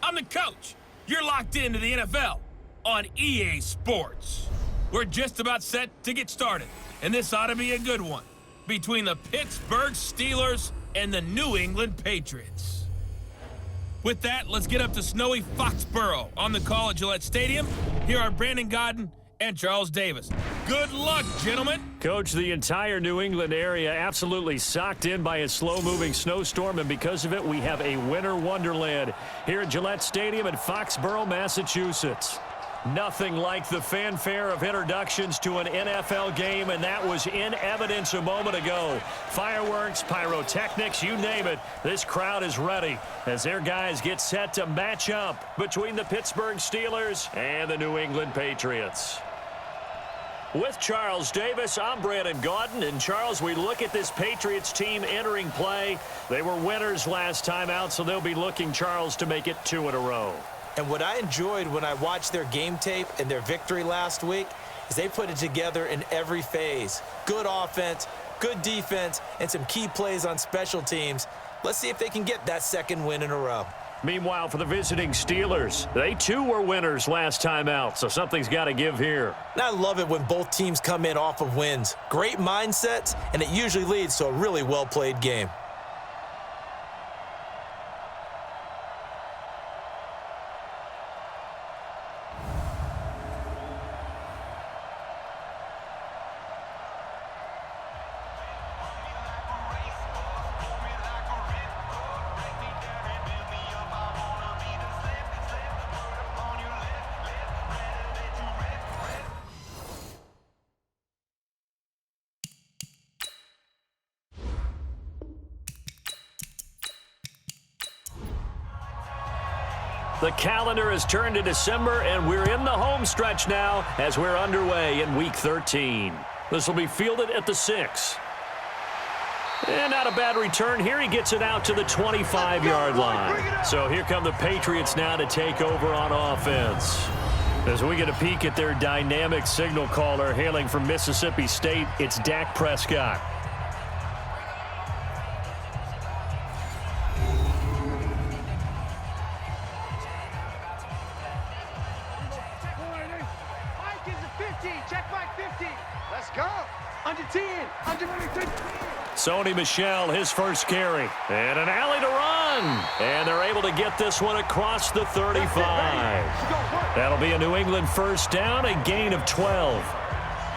I'm the coach. You're locked into the NFL on EA Sports. We're just about set to get started, and this ought to be a good one between the Pittsburgh Steelers and the New England Patriots. With that, let's get up to snowy Foxborough on the call at Gillette Stadium. Here are Brandon Godden and Charles Davis. Good luck, gentlemen. Coach, the entire New England area absolutely socked in by a slow-moving snowstorm, and because of it, we have a winter wonderland here at Gillette Stadium in Foxborough, Massachusetts. Nothing like the fanfare of introductions to an NFL game, and that was in evidence a moment ago. Fireworks, pyrotechnics, you name it. This crowd is ready as their guys get set to match up between the Pittsburgh Steelers and the New England Patriots. With Charles Davis, I'm Brandon Godden. And Charles, we look at this Patriots team entering play. They were winners last time out, so they'll be looking, Charles, to make it 2 in a row. And what I enjoyed when I watched their game tape and their victory last week is they put it together in every phase. Good offense, good defense, and some key plays on special teams. Let's see if they can get that second win in a row. Meanwhile, for the visiting Steelers, they too were winners last time out, so something's got to give here. And I love it when both teams come in off of wins. Great mindsets, and it usually leads to a really well-played game. The calendar has turned to December, and we're in the home stretch now as we're underway in Week 13. This will be fielded at the 6. And not a bad return here. He gets it out to the 25-yard line. So here come the Patriots now to take over on offense. As we get a peek at their dynamic signal caller hailing from Mississippi State, it's Dak Prescott. Sony Michel, his first carry. And an alley to run. And they're able to get this one across the 35. That'll be a New England first down, a gain of 12.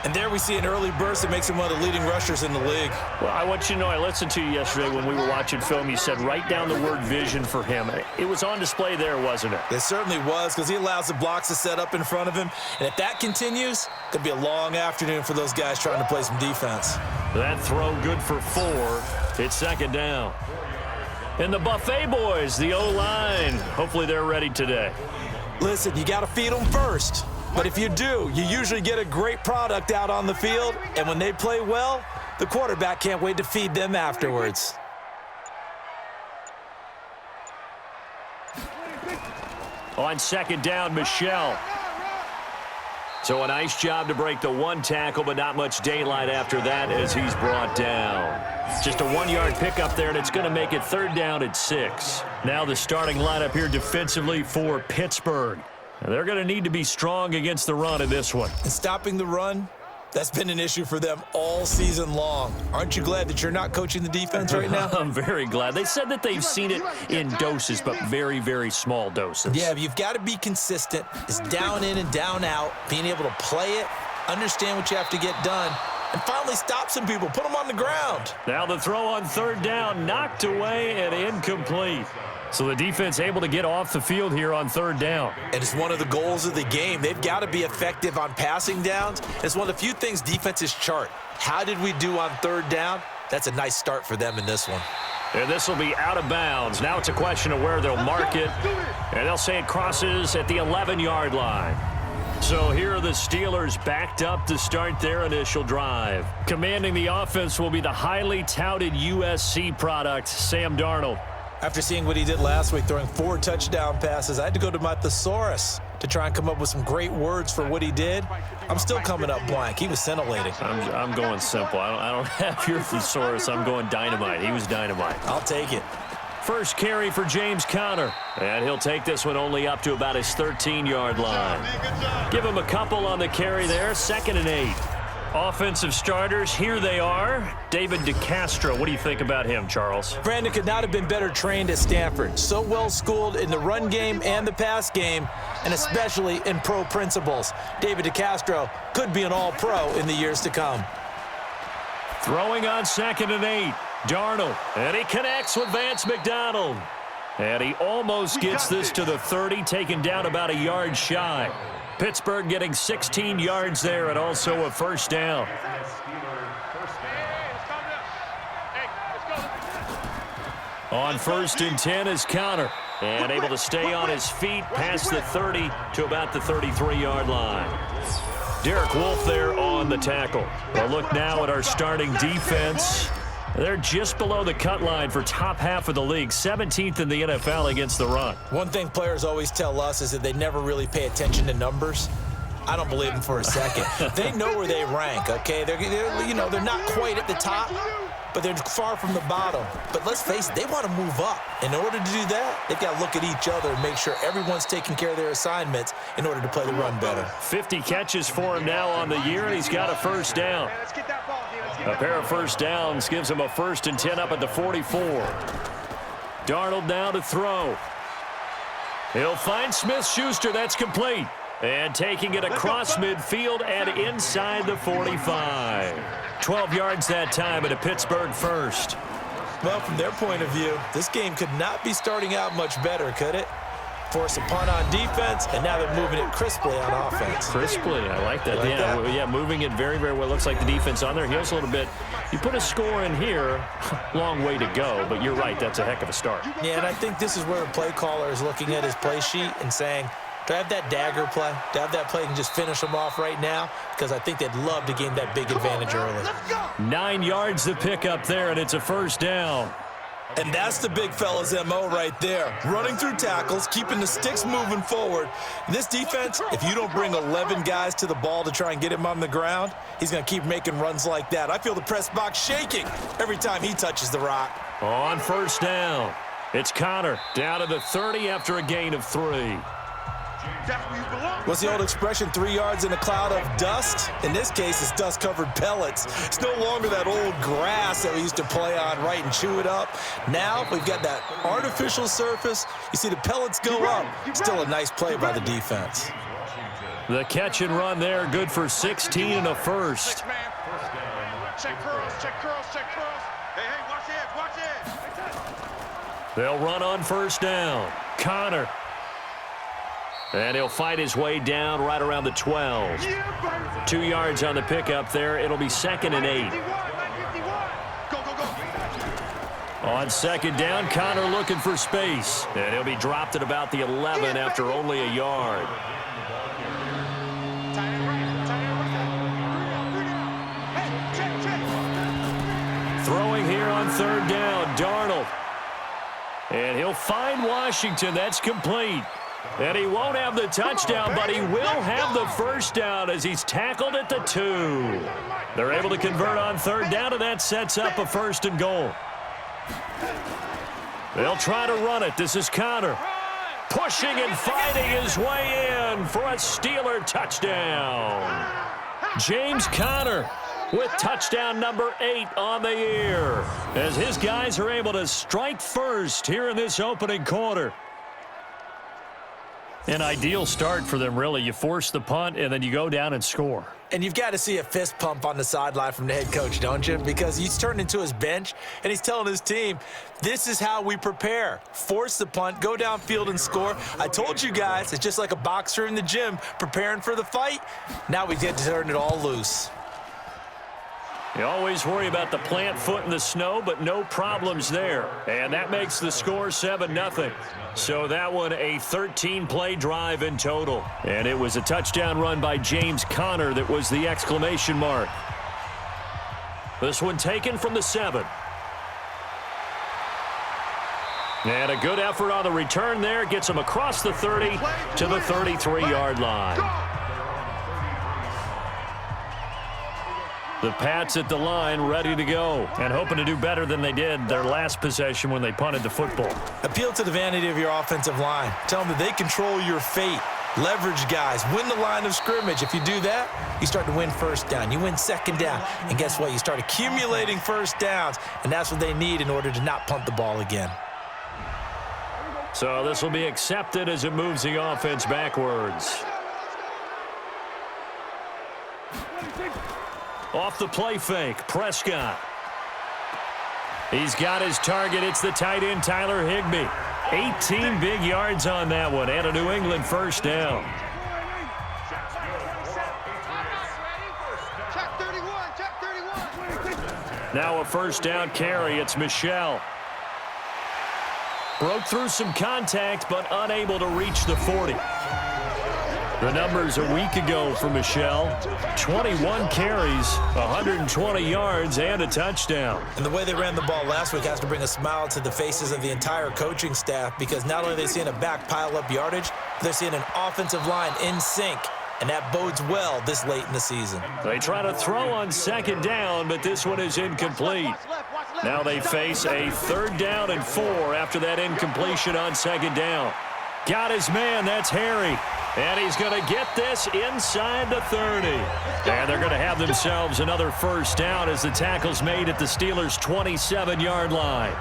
And there we see an early burst that makes him one of the leading rushers in the league. Well, I want you to know, I listened to you yesterday when we were watching film. You said write down the word vision for him. It was on display there, wasn't it? It certainly was, because he allows the blocks to set up in front of him. And if that continues, it could be a long afternoon for those guys trying to play some defense. That throw good for 4. It's second down. And the Buffet boys, the O-line, hopefully they're ready today. Listen, you got to feed them first. But if you do, you usually get a great product out on the field. And when they play well, the quarterback can't wait to feed them afterwards. On second down, Michel. So a nice job to break the 1 tackle, but not much daylight after that as he's brought down. Just a 1-yard pickup there, and it's going to make it third down at 6. Now the starting lineup here defensively for Pittsburgh. And they're going to need to be strong against the run in this one. And stopping the run, that's been an issue for them all season long. Aren't you glad that you're not coaching the defense right now? I'm very glad. They said that they've seen it in doses, but very, very small doses. Yeah, you've got to be consistent. It's down in and down out, being able to play it, understand what you have to get done, and finally stop some people, put them on the ground. Now the throw on third down, knocked away and incomplete. So the defense able to get off the field here on third down. And it's one of the goals of the game. They've got to be effective on passing downs. It's one of the few things defenses chart. How did we do on third down? That's a nice start for them in this one. And this will be out of bounds. Now it's a question of where they'll mark it. And they'll say it crosses at the 11-yard line. So here are the Steelers backed up to start their initial drive. Commanding the offense will be the highly touted USC product, Sam Darnold. After seeing what he did last week, throwing 4 touchdown passes, I had to go to my thesaurus to try and come up with some great words for what he did. I'm still coming up blank. He was scintillating. I'm going simple. I don't have your thesaurus. I'm going dynamite. He was dynamite. I'll take it. First carry for James Conner. And he'll take this one only up to about his 13-yard line. Give him a couple on the carry there. 2nd and 8. Offensive starters, here they are. David DeCastro, what do you think about him, Charles? Brandon could not have been better trained at Stanford. So well schooled in the run game and the pass game, and especially in pro principles. David DeCastro could be an all-pro in the years to come. Throwing on 2nd and 8. Darnold, and he connects with Vance McDonald. And he almost gets this to the 30, taken down about a yard shy. Pittsburgh getting 16 yards there and also a first down. On 1st and 10 is Conner, and able to stay on his feet past the 30 to about the 33-yard line. Derek Wolfe there on the tackle. We'll look now at our starting defense. They're just below the cut line for top half of the league, 17th in the NFL against the run. One thing players always tell us is that they never really pay attention to numbers. I don't believe them for a second. They know where they rank, okay? They're not quite at the top, but they're far from the bottom. But let's face it, they want to move up. In order to do that, they've got to look at each other and make sure everyone's taking care of their assignments in order to play the run better. 50 catches for him now on the year, and he's got a first down. A pair of first downs gives him a 1st and 10 up at the 44. Darnold now to throw. He'll find Smith-Schuster. That's complete. And taking it across midfield and inside the 45. 12 yards that time at a Pittsburgh first. Well, from their point of view, this game could not be starting out much better, could it? Force a punt on defense, and now they're moving it crisply on offense. Crisply, I like that. Yeah, moving it very, very well. Looks like the defense on their heels a little bit. You put a score in here, long way to go, but you're right, that's a heck of a start. Yeah, and I think this is where the play caller is looking at his play sheet and saying, do I have that dagger play? Do I have that play and just finish them off right now? Because I think they'd love to gain that big advantage early. 9 yards to pick up there, and it's a first down. And that's the big fella's MO right there. Running through tackles, keeping the sticks moving forward. This defense, if you don't bring 11 guys to the ball to try and get him on the ground, he's going to keep making runs like that. I feel the press box shaking every time he touches the rock. On first down, it's Conner down to the 30 after a gain of 3. What's the old expression, 3 yards in a cloud of dust? In this case, it's dust-covered pellets. It's no longer that old grass that we used to play on, right, and chew it up. Now we've got that artificial surface. You see the pellets go up. Still a nice play by the defense. The catch and run there, good for 16 and a first. Check curls, check curls, check curls. Hey, watch it. They'll run on first down. Conner. And he'll fight his way down right around the 12. 2 yards on the pickup there. It'll be 2nd and 8. On 2nd down, Conner looking for space. And he'll be dropped at about the 11 after only a yard. Throwing here on 3rd down, Darnold. And he'll find Washington. That's complete. And he won't have the touchdown, but he will have the first down as he's tackled at the 2. They're able to convert on 3rd down, and that sets up a 1st and goal. They'll try to run it. This is Conner. Pushing and fighting his way in for a Steeler touchdown. James Conner with touchdown number 8 on the year as his guys are able to strike first here in this opening quarter. An ideal start for them, really. You force the punt, and then you go down and score. And you've got to see a fist pump on the sideline from the head coach, don't you? Because he's turned into his bench, and he's telling his team, this is how we prepare. Force the punt, go downfield and score. I told you guys, it's just like a boxer in the gym preparing for the fight. Now we get to turn it all loose. You always worry about the plant foot in the snow, but no problems there. And that makes the score 7-0. So that one a 13-play drive in total. And it was a touchdown run by James Conner that was the exclamation mark. This one taken from the 7. And a good effort on the return there. Gets him across the 30 to the 33-yard line. The Pats at the line, ready to go, and hoping to do better than they did their last possession when they punted the football. Appeal to the vanity of your offensive line. Tell them that they control your fate. Leverage guys. Win the line of scrimmage. If you do that, you start to win first down. You win second down. And guess what? You start accumulating first downs, and that's what they need in order to not punt the ball again. So this will be accepted as it moves the offense backwards. Off the play fake, Prescott. He's got his target. It's the tight end, Tyler Higbee. 18 big yards on that one, and a New England first down. Now a first down carry. It's Michel. Broke through some contact, but unable to reach the 40. The numbers a week ago for Michel: 21 carries, 120 yards, and a touchdown. And the way they ran the ball last week has to bring a smile to the faces of the entire coaching staff, because not only are they seeing a back pile up yardage, they're seeing an offensive line in sync, and that bodes well this late in the season. They try to throw on second down, but this one is incomplete. Now they face a 3rd down and 4 after that incompletion on second down. Got his man, that's Harry. And he's going to get this inside the 30. And they're going to have themselves another first down as the tackle's made at the Steelers' 27-yard line.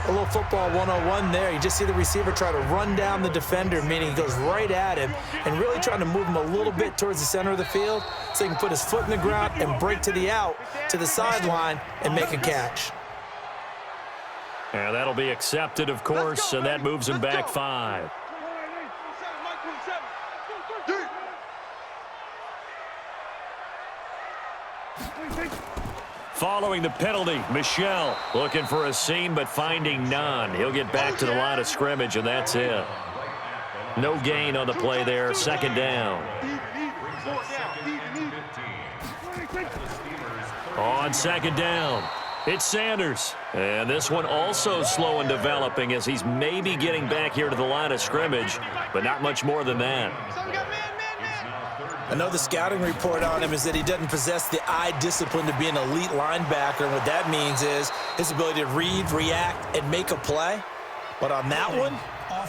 A little football 101 there. You just see the receiver try to run down the defender, meaning he goes right at him and really trying to move him a little bit towards the center of the field so he can put his foot in the ground and break to the out, to the sideline, and make a catch. And that'll be accepted, of course, and that moves him back 5. Following the penalty, Michel looking for a seam but finding none. He'll get back to the line of scrimmage, and that's it. No gain on the play there, second down. On second down, it's Sanders. And this one also slow in developing as he's maybe getting back here to the line of scrimmage, but not much more than that. I know the scouting report on him is that he doesn't possess the eye discipline to be an elite linebacker, and what that means is his ability to read, react, and make a play. But on that one,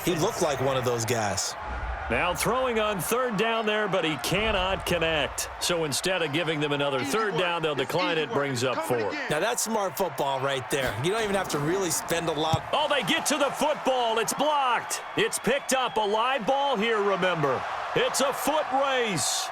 he looked like one of those guys. Now throwing on 3rd down there, but he cannot connect. So instead of giving them another 3rd down, they'll decline it, brings up 4. Now that's smart football right there. You don't even have to really spend a lot. Oh, they get to the football. It's blocked. It's picked up. A live ball here, remember. It's a foot race.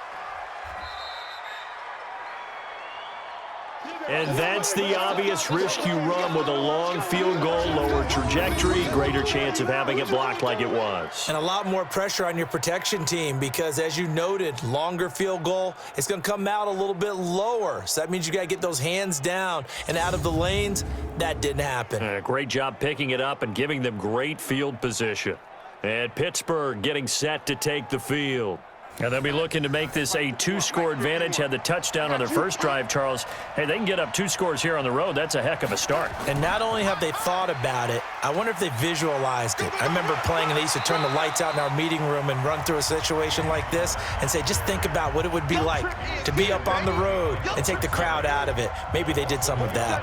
And that's the obvious risk you run with a long field goal, lower trajectory, greater chance of having it blocked like it was. And a lot more pressure on your protection team because, as you noted, longer field goal, it's going to come out a little bit lower. So that means you got to get those hands down and out of the lanes. That didn't happen. Great job picking it up and giving them great field position. And Pittsburgh getting set to take the field. And they'll be looking to make this a 2-score advantage. Had the touchdown on their first drive, Charles. Hey, they can get up 2 scores here on the road. That's a heck of a start. And not only have they thought about it, I wonder if they visualized it. I remember playing, and they used to turn the lights out in our meeting room and run through a situation like this and say, just think about what it would be like to be up on the road and take the crowd out of it. Maybe they did some of that.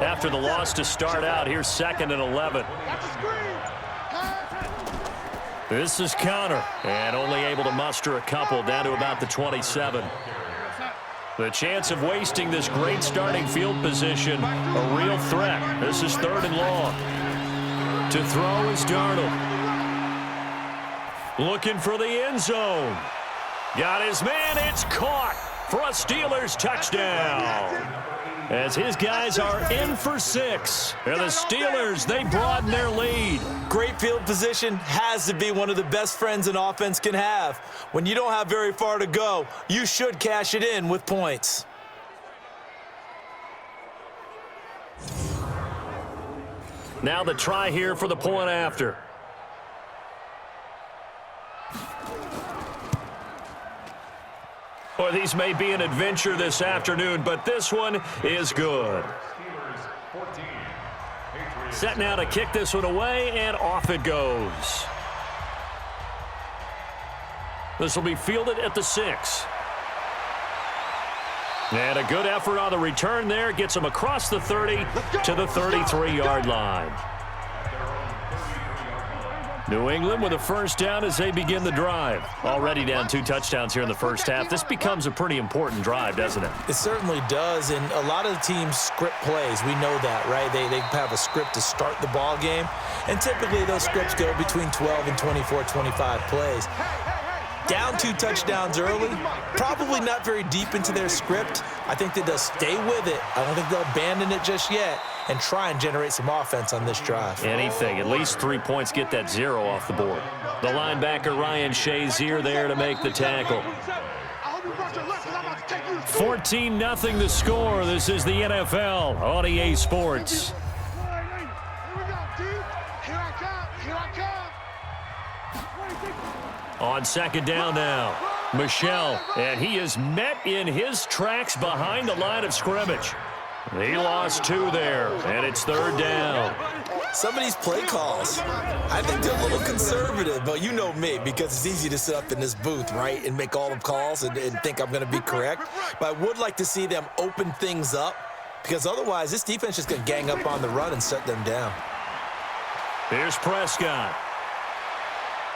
After the loss to start out, here's 2nd and 11. This is Connor, and only able to muster a couple down to about the 27. The chance of wasting this great starting field position, a real threat. This is 3rd and long. To throw is Darnold. Looking for the end zone. Got his man, it's caught for a Steelers touchdown. As his guys are in for 6. And the Steelers, they broaden their lead. Great field position has to be one of the best friends an offense can have. When you don't have very far to go, you should cash it in with points. Now the try here for the point after. Or these may be an adventure this afternoon, but this one is good. Set now to kick this one away, and off it goes. This will be fielded at the 6. And a good effort on the return there. Gets him across the 30 to the 33-yard line. New England with a first down as they begin the drive. Already down 2 touchdowns here in the first half. This becomes a pretty important drive, doesn't it? It certainly does, and a lot of the teams script plays. We know that, right? They have a script to start the ball game, and typically those scripts go between 12 and 24, 25 plays. Down 2 touchdowns early, probably not very deep into their script. I think that they'll stay with it. I don't think they'll abandon it just yet and try and generate some offense on this drive. Anything, at least 3 points, get that 0 off the board. The linebacker Ryan Shazier there to make the tackle. 14-0 the score. This is the NFL on EA Sports. On second down now, Michel, and he is met in his tracks behind the line of scrimmage. He lost 2 there, and it's third down. Some of these play calls, I think they're a little conservative, but you know me, because it's easy to sit up in this booth, right, and make all the calls and think I'm going to be correct. But I would like to see them open things up, because otherwise this defense is going to gang up on the run and shut them down. Here's Prescott.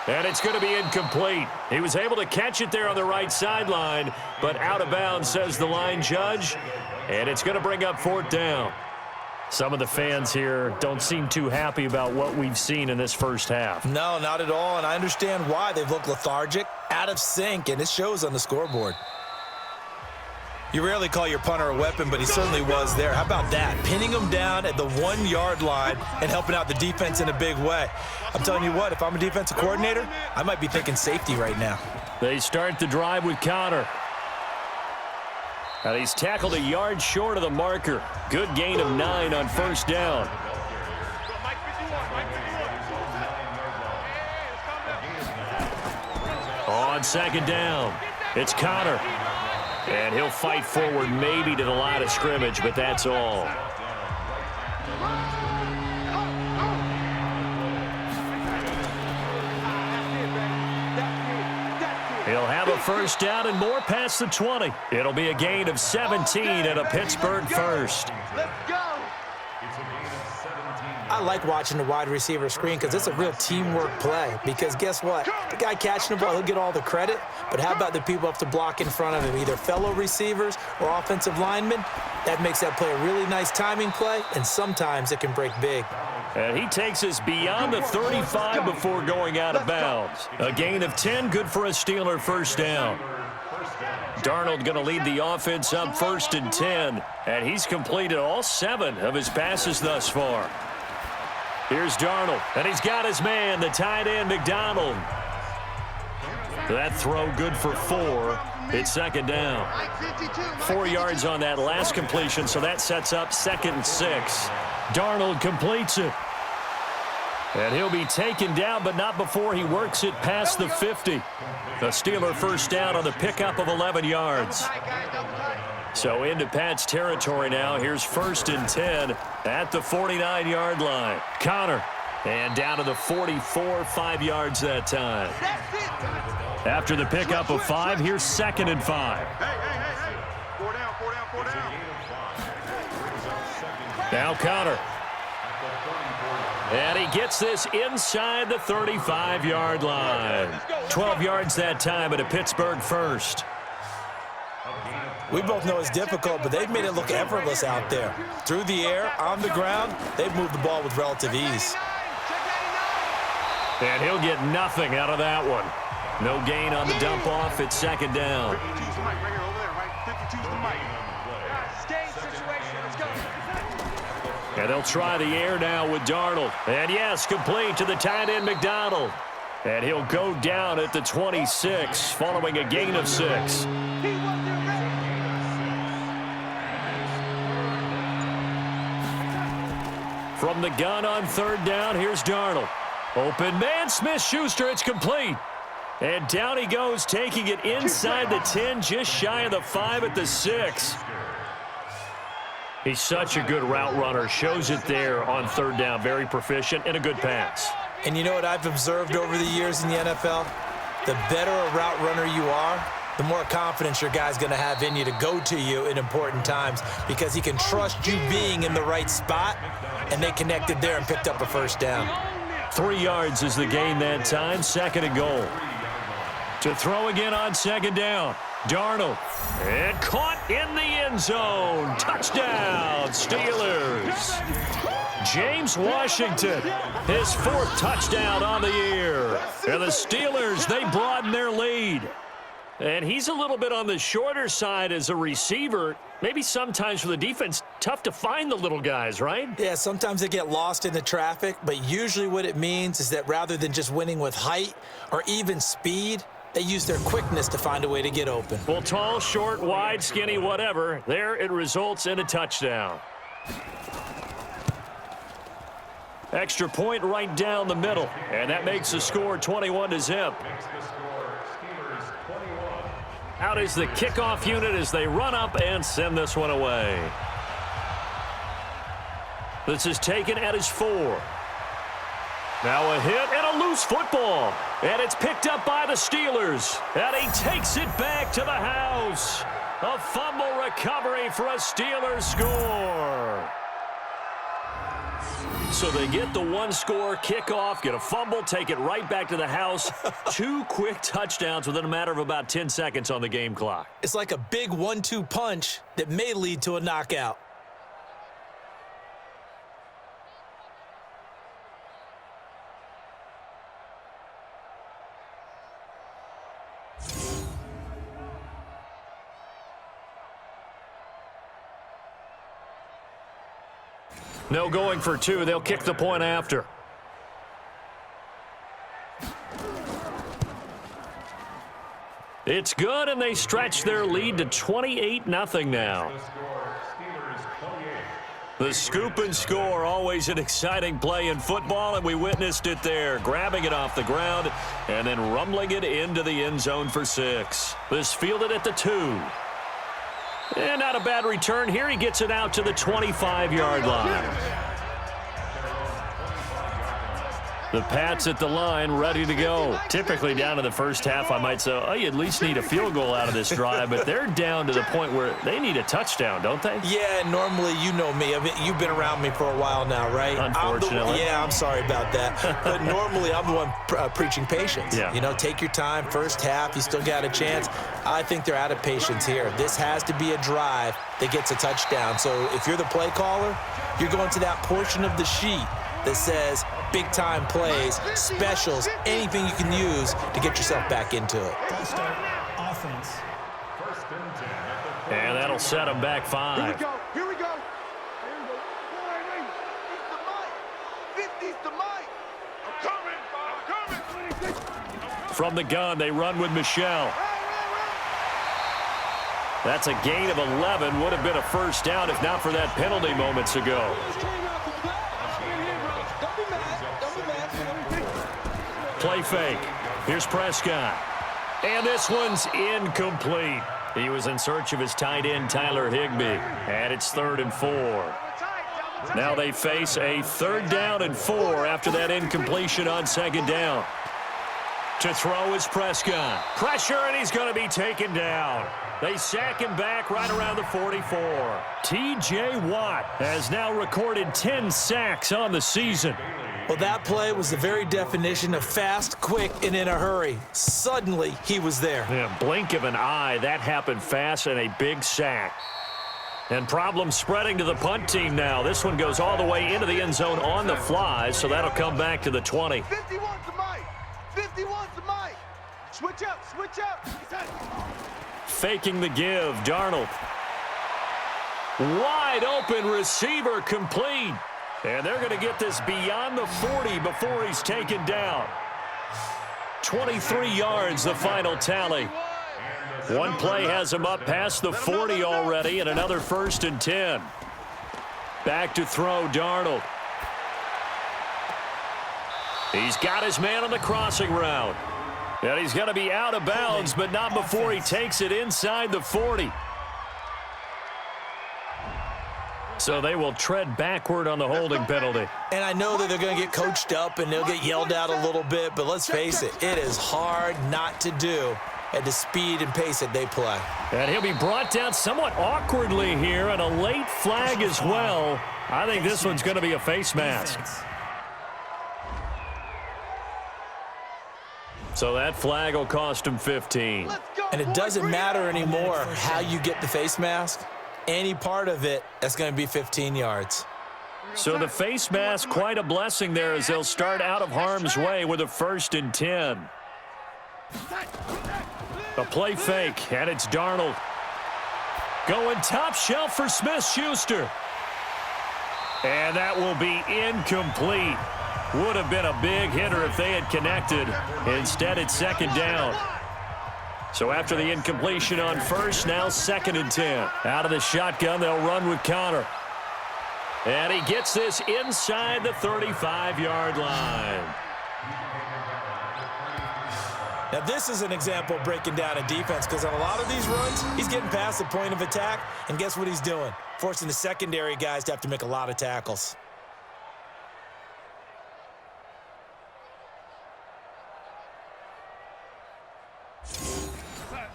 And it's going to be incomplete. He was able to catch it there on the right sideline, but out of bounds, says the line judge. And it's going to bring up 4th down. Some of the fans here don't seem too happy about what we've seen in this first half. No, not at all, and I understand why. They've looked lethargic, out of sync, and it shows on the scoreboard. You rarely call your punter a weapon, but he certainly was there. How about that? Pinning him down at the 1-yard line and helping out the defense in a big way. I'm telling you what, if I'm a defensive coordinator, I might be thinking safety right now. They start the drive with Connor. And he's tackled a yard short of the marker. Good gain of 9 on first down. On second down, it's Connor. And he'll fight forward maybe to the line of scrimmage, but that's all. He'll have a first down and more past the 20. It'll be a gain of 17 and a Pittsburgh first. I like watching the wide receiver screen because it's a real teamwork play. Because guess what? The guy catching the ball, he'll get all the credit. But how about the people up to block in front of him, either fellow receivers or offensive linemen? That makes that play a really nice timing play, and sometimes it can break big. And he takes us beyond the 35 before going out of bounds. A gain of 10, good for a Steeler first down. Darnold going to lead the offense up 1st and 10, and he's completed all 7 of his passes thus far. Here's Darnold, and he's got his man, the tight end, McDonald. That throw good for 4. It's second down. 4 yards on that last completion, so that sets up 2nd and 6. Darnold completes it. And he'll be taken down, but not before he works it past the 50. The Steeler first down on the pickup of 11 yards. So into Pat's territory now. Here's 1st and 10 at the 49-yard line. Connor, and down to the 44, 5 yards that time. After the pickup of 5, here's 2nd and 5. Hey. 4 down. Now Connor. And he gets this inside the 35-yard line. 12 yards that time at a Pittsburgh first. We both know it's difficult, but they've made it look effortless out there. Through the air, on the ground, they've moved the ball with relative ease. And he'll get nothing out of that one. No gain on the dump off. It's second down. And they'll try the air now with Darnold. And yes, complete to the tight end McDonald. And he'll go down at the 26 following a gain of 6. From the gun on third down, here's Darnold. Open man, Smith-Schuster, it's complete. And down he goes, taking it inside the 10, just shy of the 5 at the 6. He's such a good route runner. Shows it there on third down. Very proficient and a good pass. And you know what I've observed over the years in the NFL? The better a route runner you are, the more confidence your guy's going to have in you to go to you in important times because he can trust you being in the right spot, and they connected there and picked up a first down. 3 yards is the gain that time, 2nd and goal. To throw again on 2nd down. Darnold. And caught in the end zone. Touchdown, Steelers. James Washington, his 4th touchdown on the year. And the Steelers, they broaden their lead. And he's a little bit on the shorter side as a receiver. Maybe sometimes for the defense, tough to find the little guys, right? Yeah, sometimes they get lost in the traffic, but usually what it means is that rather than just winning with height or even speed, they use their quickness to find a way to get open. Well, tall, short, wide, skinny, whatever, there it results in a touchdown. Extra point right down the middle, and that makes the score 21-0. Out is the kickoff unit as they run up and send this one away. This is taken at his 4. Now a hit and a loose football. And it's picked up by the Steelers. And he takes it back to the house. A fumble recovery for a Steelers score. So they get the 1-score kickoff, get a fumble, take it right back to the house. 2 quick touchdowns within a matter of about 10 seconds on the game clock. It's like a big 1-2 punch that may lead to a knockout. No going for 2. They'll kick the point after. It's good, and they stretch their lead to 28-0 now. The scoop and score, always an exciting play in football, and we witnessed it there, grabbing it off the ground and then rumbling it into the end zone for 6. This fielded at the 2. And not a bad return here. He gets it out to the 25-yard line. The Pats at the line, ready to go. Typically down to the first half, I might say, oh, you at least need a field goal out of this drive, but they're down to the point where they need a touchdown, don't they? Yeah, normally, you know me. I mean, you've been around me for a while now, right? Unfortunately. I'm sorry about that. But normally, I'm the one preaching patience. Yeah. You know, take your time. First half, you still got a chance. I think they're out of patience here. This has to be a drive that gets a touchdown. So if you're the play caller, you're going to that portion of the sheet that says big-time plays, specials, anything you can use to get yourself back into it. Offense. And that'll set them back 5. Here we go. Here we go. Wait. 50's the mic. I'm coming. From the gun, they run with Michelle. That's a gain of 11. Would have been a first down if not for that penalty moments ago. Play fake. Here's Prescott. And this one's incomplete. He was in search of his tight end, Tyler Higbee. And it's 3rd and 4. Now they face a 3rd down and 4 after that incompletion on 2nd down. To throw is Prescott. Pressure, and he's going to be taken down. They sack him back right around the 44. T.J. Watt has now recorded 10 sacks on the season. Well, that play was the very definition of fast, quick, and in a hurry. Suddenly, he was there. Yeah, blink of an eye, that happened fast, and a big sack. And problems spreading to the punt team now. This one goes all the way into the end zone on the fly, so that'll come back to the 20. 51's the mic. 51's the mic. Switch up. Switch up. Faking the give, Darnold. Wide open receiver complete. And they're going to get this beyond the 40 before he's taken down. 23 yards, the final tally. One play has him up past the 40 already, and another 1st and 10. Back to throw, Darnold. He's got his man on the crossing route. And he's going to be out of bounds, but not before he takes it inside the 40. So they will tread backward on the holding penalty. And I know that they're going to get coached up and they'll get yelled at a little bit, but let's face it, it is hard not to do at the speed and pace that they play. And he'll be brought down somewhat awkwardly here, and a late flag as well. I think this one's going to be a face mask. So that flag will cost him 15. And it doesn't matter anymore how you get the face mask. Any part of it, that's going to be 15 yards. So the face mask, quite a blessing there as they'll start out of harm's way with a 1st and 10. A play fake, and it's Darnold. Going top shelf for Smith-Schuster. And that will be incomplete. Would have been a big hitter if they had connected. Instead, it's 2nd down. So after the incompletion on 1st, now 2nd and 10. Out of the shotgun, they'll run with Connor. And he gets this inside the 35-yard line. Now, this is an example of breaking down a defense because on a lot of these runs, he's getting past the point of attack, and guess what he's doing? Forcing the secondary guys to have to make a lot of tackles.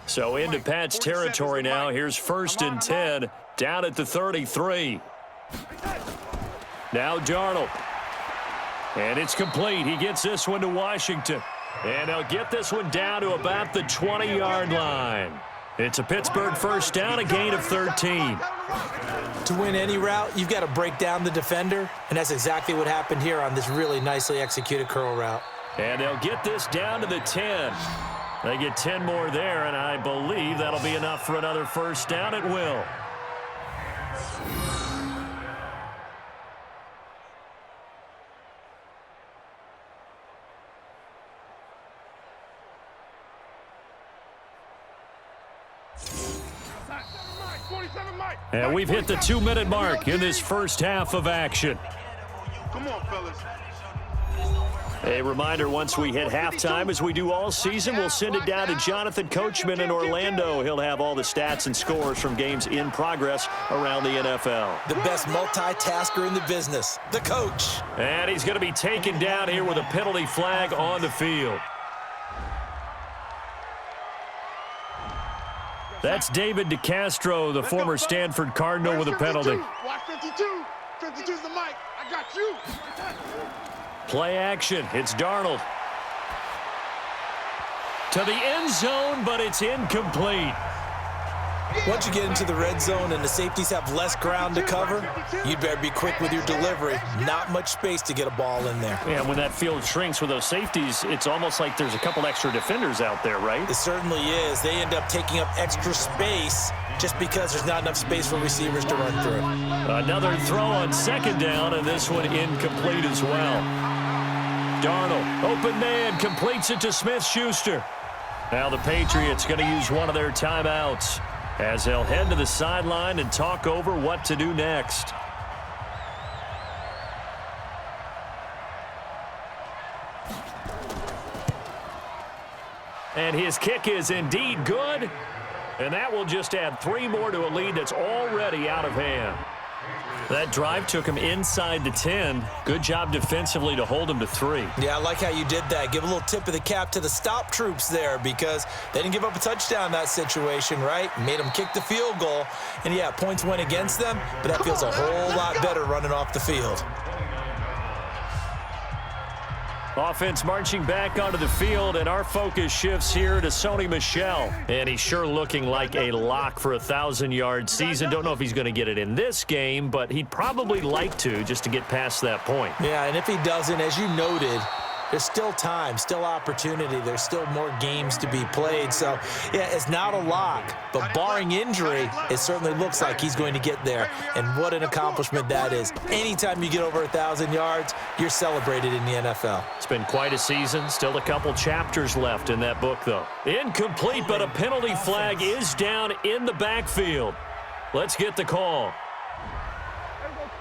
So into Pat's territory now. Here's 1st and 10, down at the 33. Now Darnold. And it's complete. He gets this one to Washington. And they'll get this one down to about the 20-yard line. It's a Pittsburgh 1st down, a gain of 13. To win any route, you've got to break down the defender, and that's exactly what happened here on this really nicely executed curl route. And they'll get this down to the 10. They get 10 more there, and I believe that'll be enough for another 1st down. It will. And we've hit the 2-minute mark in this first half of action. Come on, fellas. A reminder, once we hit halftime, as we do all season, we'll send it down to Jonathan Coachman in Orlando. He'll have all the stats and scores from games in progress around the NFL. The best multitasker in the business, the coach. And he's going to be taken down here with a penalty flag on the field. That's David DeCastro, the former Stanford Cardinal, with a penalty. Watch 52. 52's the mic. I got you. Play action. It's Darnold. To the end zone, but it's incomplete. Once you get into the red zone and the safeties have less ground to cover, you better be quick with your delivery. Not much space to get a ball in there. Yeah, when that field shrinks with those safeties, it's almost like there's a couple extra defenders out there, right? It certainly is. They end up taking up extra space just because there's not enough space for receivers to run through. Another throw on 2nd down, and this one incomplete as well. Darnold, open man, completes it to Smith-Schuster. Now the Patriots going to use one of their timeouts as they'll head to the sideline and talk over what to do next. And his kick is indeed good, and that will just add 3 more to a lead that's already out of hand. That drive took him inside the 10. Good job defensively to hold him to 3. Yeah, I like how you did that. Give a little tip of the cap to the stop troops there because they didn't give up a touchdown in that situation, right? Made them kick the field goal. And, yeah, points went against them, but that feels a whole lot better running off the field. Offense marching back onto the field, and our focus shifts here to Sony Michel. And he's sure looking like a lock for a 1,000-yard season. Don't know if he's going to get it in this game, but he'd probably like to just to get past that point. Yeah, and if he doesn't, as you noted, there's still time, still opportunity. There's still more games to be played. So, yeah, it's not a lock. But barring injury, it certainly looks like he's going to get there. And what an accomplishment that is. Anytime you get over 1,000 yards, you're celebrated in the NFL. It's been quite a season. Still a couple chapters left in that book, though. Incomplete, but a penalty flag is down in the backfield. Let's get the call.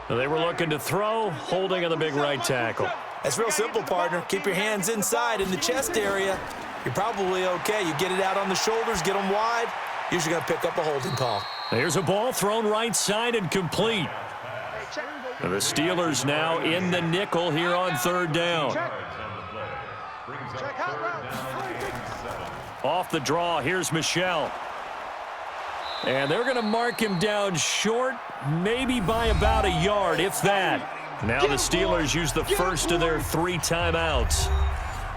They were looking to throw, holding on the big right tackle. It's real simple, partner. Keep your hands inside in the chest area. You're probably okay. You get it out on the shoulders, get them wide. Usually going to pick up a holding call. There's a ball thrown right side and complete. And the Steelers now in the nickel here on 3rd down. Off the draw, here's Michel. And they're going to mark him down short, maybe by about a yard, if that. Now the Steelers use the first of their 3 timeouts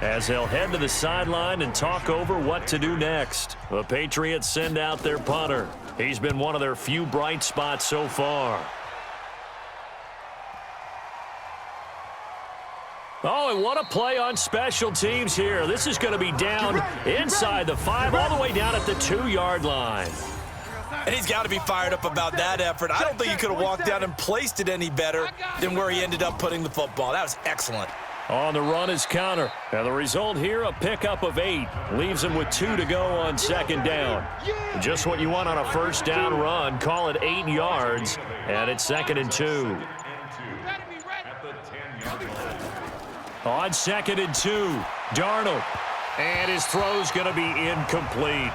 as they'll head to the sideline and talk over what to do next. The Patriots send out their punter. He's been one of their few bright spots so far. Oh, and what a play on special teams here. This is going to be down inside the 5, all the way down at the 2-yard line. And he's got to be fired up about that effort. I don't think he could have walked down and placed it any better than where he ended up putting the football. That was excellent. On the run is Connor. And the result here, a pickup of 8. Leaves him with 2 to go on 2nd down. Just what you want on a first down run. Call it 8 yards, and it's 2nd and 2. On 2nd and 2, Darnold. And his throw's going to be incomplete.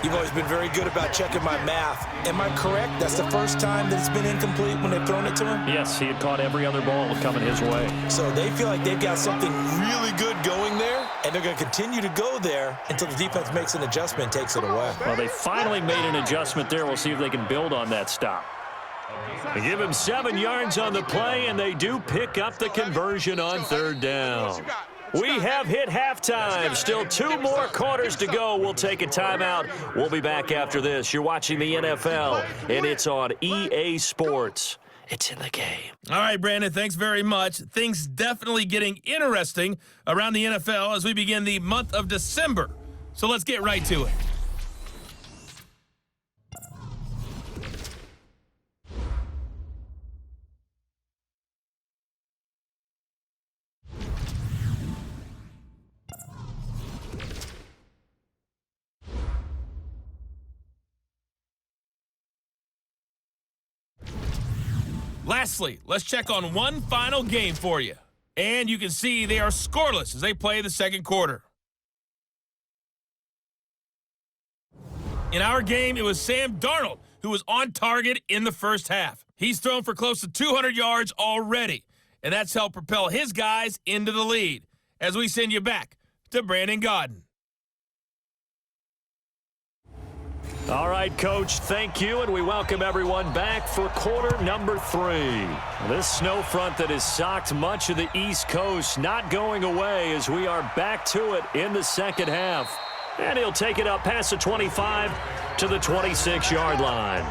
You've always been very good about checking my math. Am I correct? That's the first time that it's been incomplete when they've thrown it to him? Yes, he had caught every other ball coming his way. So they feel like they've got something really good going there, and they're going to continue to go there until the defense makes an adjustment and takes it away. Well, they finally made an adjustment there. We'll see if they can build on that stop. They give him 7 yards on the play, and they do pick up the conversion on 3rd down. We have hit halftime. Still 2 more quarters to go. We'll take a timeout. We'll be back after this. You're watching the NFL, and it's on EA Sports. It's in the game. All right, Brandon, thanks very much. Things definitely getting interesting around the NFL as we begin the month of December. So let's get right to it. Lastly, let's check on one final game for you. And you can see they are scoreless as they play the 2nd quarter. In our game, it was Sam Darnold who was on target in the first half. He's thrown for close to 200 yards already, and that's helped propel his guys into the lead. As we send you back to Brandon Gaudin. All right, Coach, thank you, and we welcome everyone back for quarter number 3. This snow front that has socked much of the East Coast not going away as we are back to it in the 2nd half. And he'll take it up past the 25 to the 26-yard line.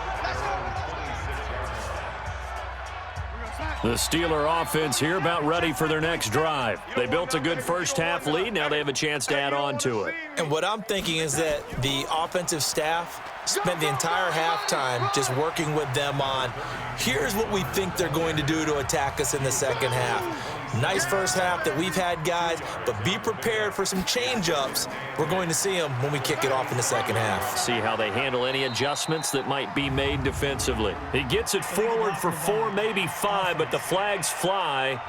The Steeler offense here about ready for their next drive. They built a good first-half lead. Now they have a chance to add on to it. And what I'm thinking is that the offensive staff spent the entire halftime just working with them on, here's what we think they're going to do to attack us in the 2nd half. Nice first half that we've had, guys, but be prepared for some change-ups. We're going to see them when we kick it off in the 2nd half. See how they handle any adjustments that might be made defensively. He gets it forward for 4, maybe 5, but the flags fly,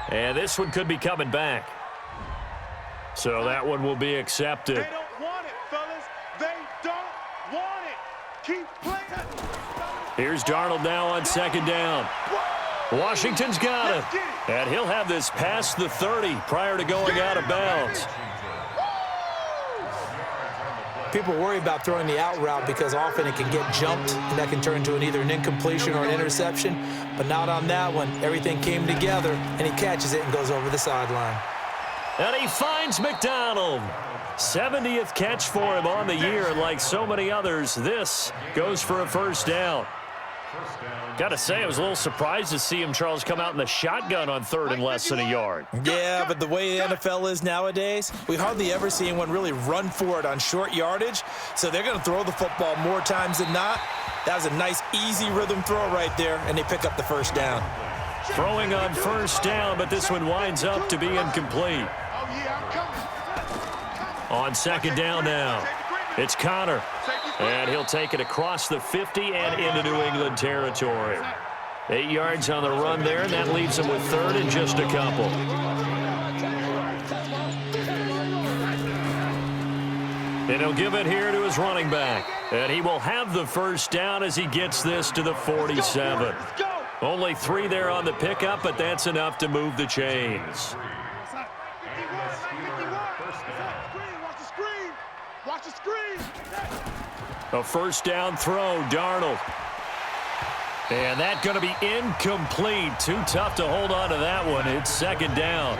and this one could be coming back. So that one will be accepted. They don't want it, fellas. They don't want it. Keep playing. Here's Darnold now on 2nd down. Washington's got it. And he'll have this past the 30 prior to going out of bounds. People worry about throwing the out route because often it can get jumped, and that can turn into either an incompletion or an interception. But not on that one. Everything came together, and he catches it and goes over the sideline. And he finds McDonald. 70th catch for him on the year, and like so many others, this goes for a first down. Got to say, I was a little surprised to see him, Charles, come out in the shotgun on 3rd and less than a yard. Yeah, but the way the NFL is nowadays, we hardly ever see anyone really run for it on short yardage. So they're going to throw the football more times than not. That was a nice, easy rhythm throw right there, and they pick up the first down. Throwing on first down, but this one winds up to be incomplete. On 2nd down now, it's Connor. And he'll take it across the 50 and into New England territory. 8 yards on the run there, and that leaves him with 3rd and just a couple. And he'll give it here to his running back. And he will have the first down as he gets this to the 47. Only 3 there on the pickup, but that's enough to move the chains. A first down throw, Darnold. And that's going to be incomplete. Too tough to hold on to that one. It's second down.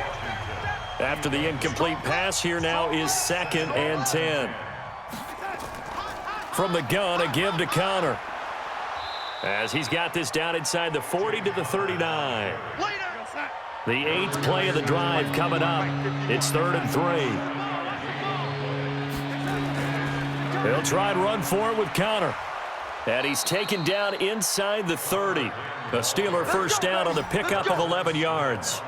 After the incomplete pass, here now is 2nd and 10. From the gun, a give to Connor. As he's got this down inside the 40 to the 39. The 8th play of the drive coming up. It's 3rd and 3. He'll try and run for it with Connor. And he's taken down inside the 30. A Steeler first down on the pickup of 11 yards.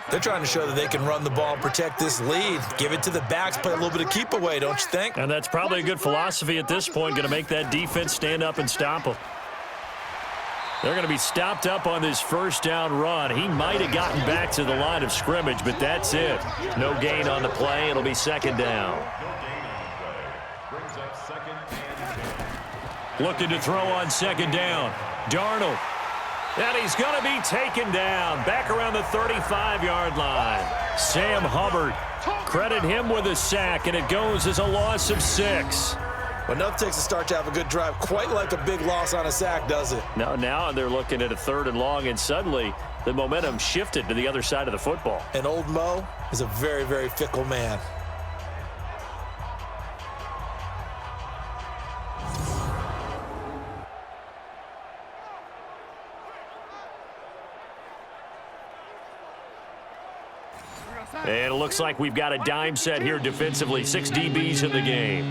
They're trying to show that they can run the ball and protect this lead. Give it to the backs, play a little bit of keep away, don't you think? And that's probably a good philosophy at this point, going to make that defense stand up and stop them. They're going to be stopped up on this first down run. He might have gotten back to the line of scrimmage, but that's it. No gain on the play. It'll be second down. Looking to throw on second down. Darnold. And he's going to be taken down back around the 35-yard line. Sam Hubbard, credit him with a sack, and it goes as a loss of 6. Well, enough takes a start to have a good drive. Quite like a big loss on a sack, does it? Now they're looking at a 3rd and long, and suddenly the momentum shifted to the other side of the football. And old Mo is a very, very fickle man. And it looks like we've got a dime set here defensively. 6 DBs in the game.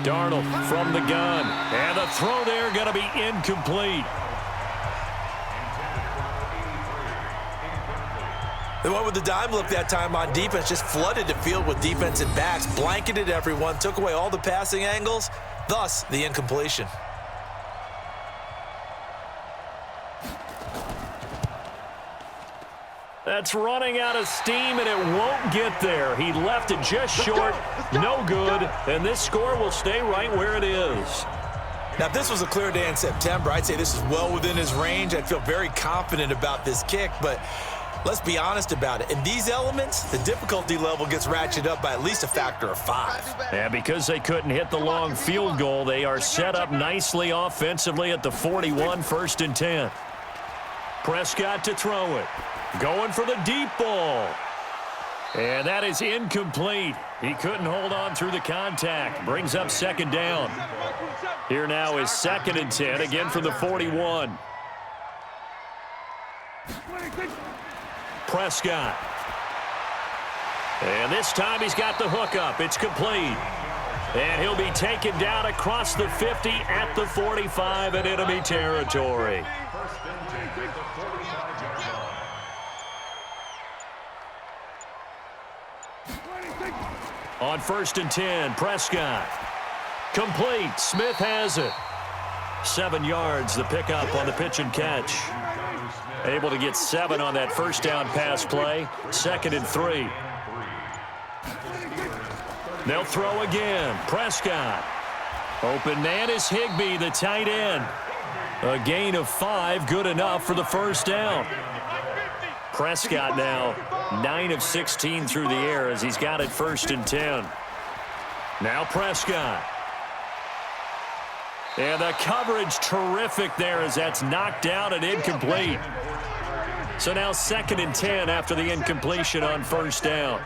Darnold from the gun. And the throw there going to be incomplete. The one with the dime look that time on defense just flooded the field with defensive backs, blanketed everyone, took away all the passing angles, thus the incompletion. That's running out of steam, and it won't get there. He left it just short, no good, and this score will stay right where it is. Now, if this was a clear day in September, I'd say this is well within his range. I'd feel very confident about this kick, but let's be honest about it. In these elements, the difficulty level gets ratcheted up by at least a factor of 5. And because they couldn't hit the long field goal, they are set up nicely offensively at the 41, 1st and 10. Prescott to throw it. Going for the deep ball. And that is incomplete. He couldn't hold on through the contact. Brings up second down. Here now is 2nd and 10, again from the 41. Prescott. And this time he's got the hookup. It's complete. And he'll be taken down across the 50 at the 45 in enemy territory. On 1st and 10, Prescott. Complete. Smith has it. 7 yards, the pickup on the pitch and catch. Able to get 7 on that first down pass play. 2nd and 3. They'll throw again. Prescott. Open man is Higbee, the tight end. A gain of 5, good enough for the first down. Prescott now 9 of 16 through the air as he's got it 1st and 10. Now Prescott. And the coverage terrific there as that's knocked down and incomplete. So now 2nd and 10 after the incompletion on first down.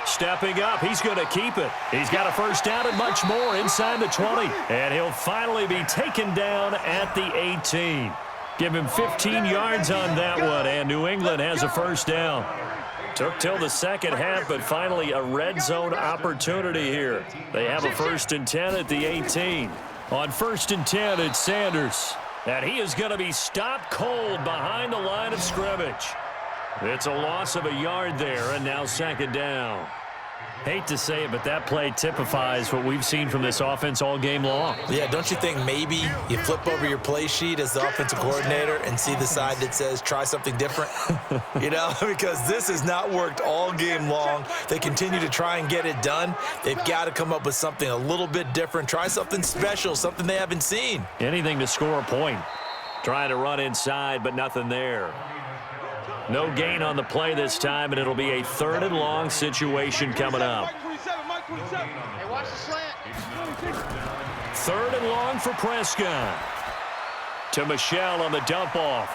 Stepping up, he's going to keep it. He's got a first down and much more inside the 20. And he'll finally be taken down at the 18. Give him 15 yards on that one, and New England has a first down. Took till the second half, but finally a red zone opportunity here. They have a 1st and 10 at the 18. On 1st and 10, it's Sanders. And he is going to be stopped cold behind the line of scrimmage. It's a loss of a yard there, and now 2nd down. Hate to say it, but that play typifies what we've seen from this offense all game long. Yeah, don't you think maybe you flip over your play sheet as the offensive coordinator and see the side that says try something different? You know, because this has not worked all game long. They continue to try and get it done. They've got to come up with something a little bit different. Try something special, something they haven't seen. Anything to score a point. Trying to run inside, but nothing there. No gain on the play this time, and it'll be a 3rd and long situation coming up. Hey, watch the slant. 3rd and long for Prescott. To Michel on the dump off.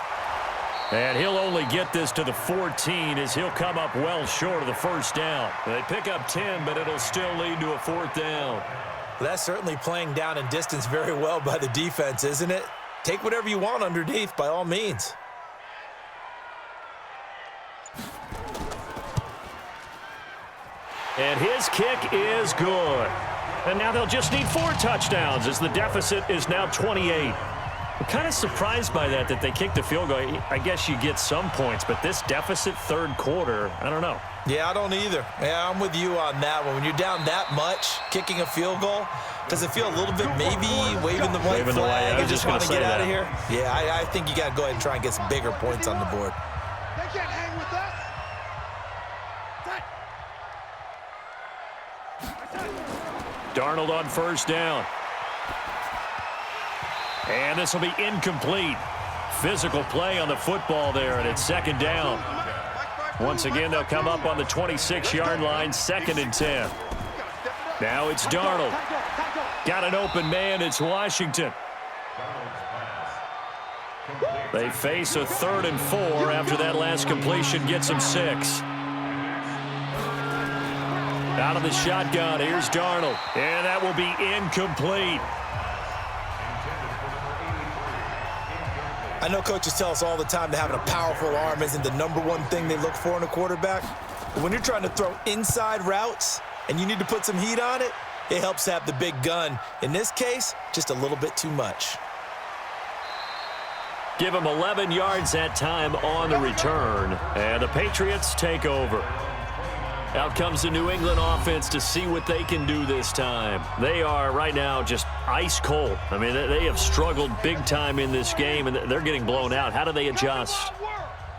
And he'll only get this to the 14 as he'll come up well short of the 1st down. They pick up 10, but it'll still lead to a 4th down. Well, that's certainly playing down and distance very well by the defense, isn't it? Take whatever you want underneath, by all means. And his kick is good. And now they'll just need 4 touchdowns as the deficit is now 28. I'm kind of surprised by that they kicked the field goal. I guess you get some points, but this deficit 3rd quarter, I don't know. Yeah, I don't either. Yeah, I'm with you on that one. When you're down that much, kicking a field goal, does it feel a little bit maybe waving the white flag and just want to get out of here? Yeah, I think you got to go ahead and try and get some bigger points on the board. They can't hang with us. Darnold on 1st down. And this will be incomplete. Physical play on the football there, and it's 2nd down. Once again, they'll come up on the 26-yard line, 2nd and 10. Now it's Darnold. Got an open man. It's Washington. They face a 3rd and 4 after that last completion gets them 6. Out of the shotgun, here's Darnold. And that will be incomplete. I know coaches tell us all the time that having a powerful arm isn't the #1 thing they look for in a quarterback. But when you're trying to throw inside routes and you need to put some heat on it, it helps have the big gun. In this case, just a little bit too much. Give him 11 yards that time on the return. And the Patriots take over. Out comes the New England offense to see what they can do this time. They are right now just ice cold. I mean, they have struggled big time in this game, and they're getting blown out. How do they adjust?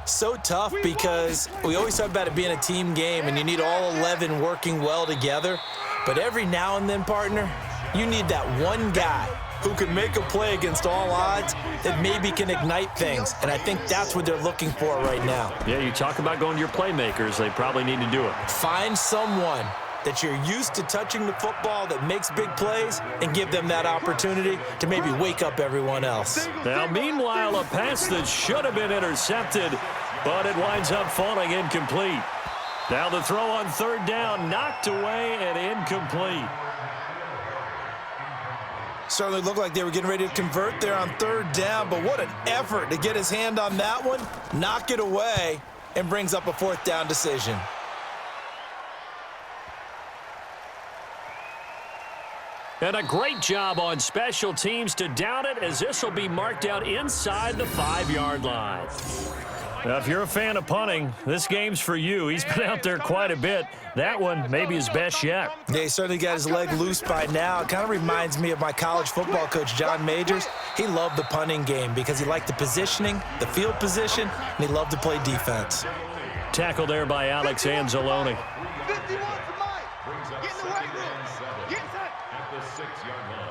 So tough because we always talk about it being a team game, and you need all 11 working well together. But every now and then, partner, you need that one guy who can make a play against all odds that maybe can ignite things. And I think that's what they're looking for right now. Yeah, you talk about going to your playmakers. They probably need to do it. Find someone that you're used to touching the football that makes big plays and give them that opportunity to maybe wake up everyone else. Now, meanwhile, a pass that should have been intercepted, but it winds up falling incomplete. Now the throw on 3rd down, knocked away and incomplete. Certainly looked like they were getting ready to convert there on 3rd down, but what an effort to get his hand on that one, knock it away, and brings up a 4th down decision. And a great job on special teams to down it, as this will be marked out inside the 5-yard line. Now, if you're a fan of punting, this game's for you. He's been out there quite a bit. That one maybe his best yet. Yeah, he certainly got his leg loose by now. It kind of reminds me of my college football coach, John Majors. He loved the punting game because he liked the positioning, the field position, and he loved to play defense. Tackle there by Alex Anzalone. 51 for Mike. Get in the weight room. Get set. At the 6-yard line.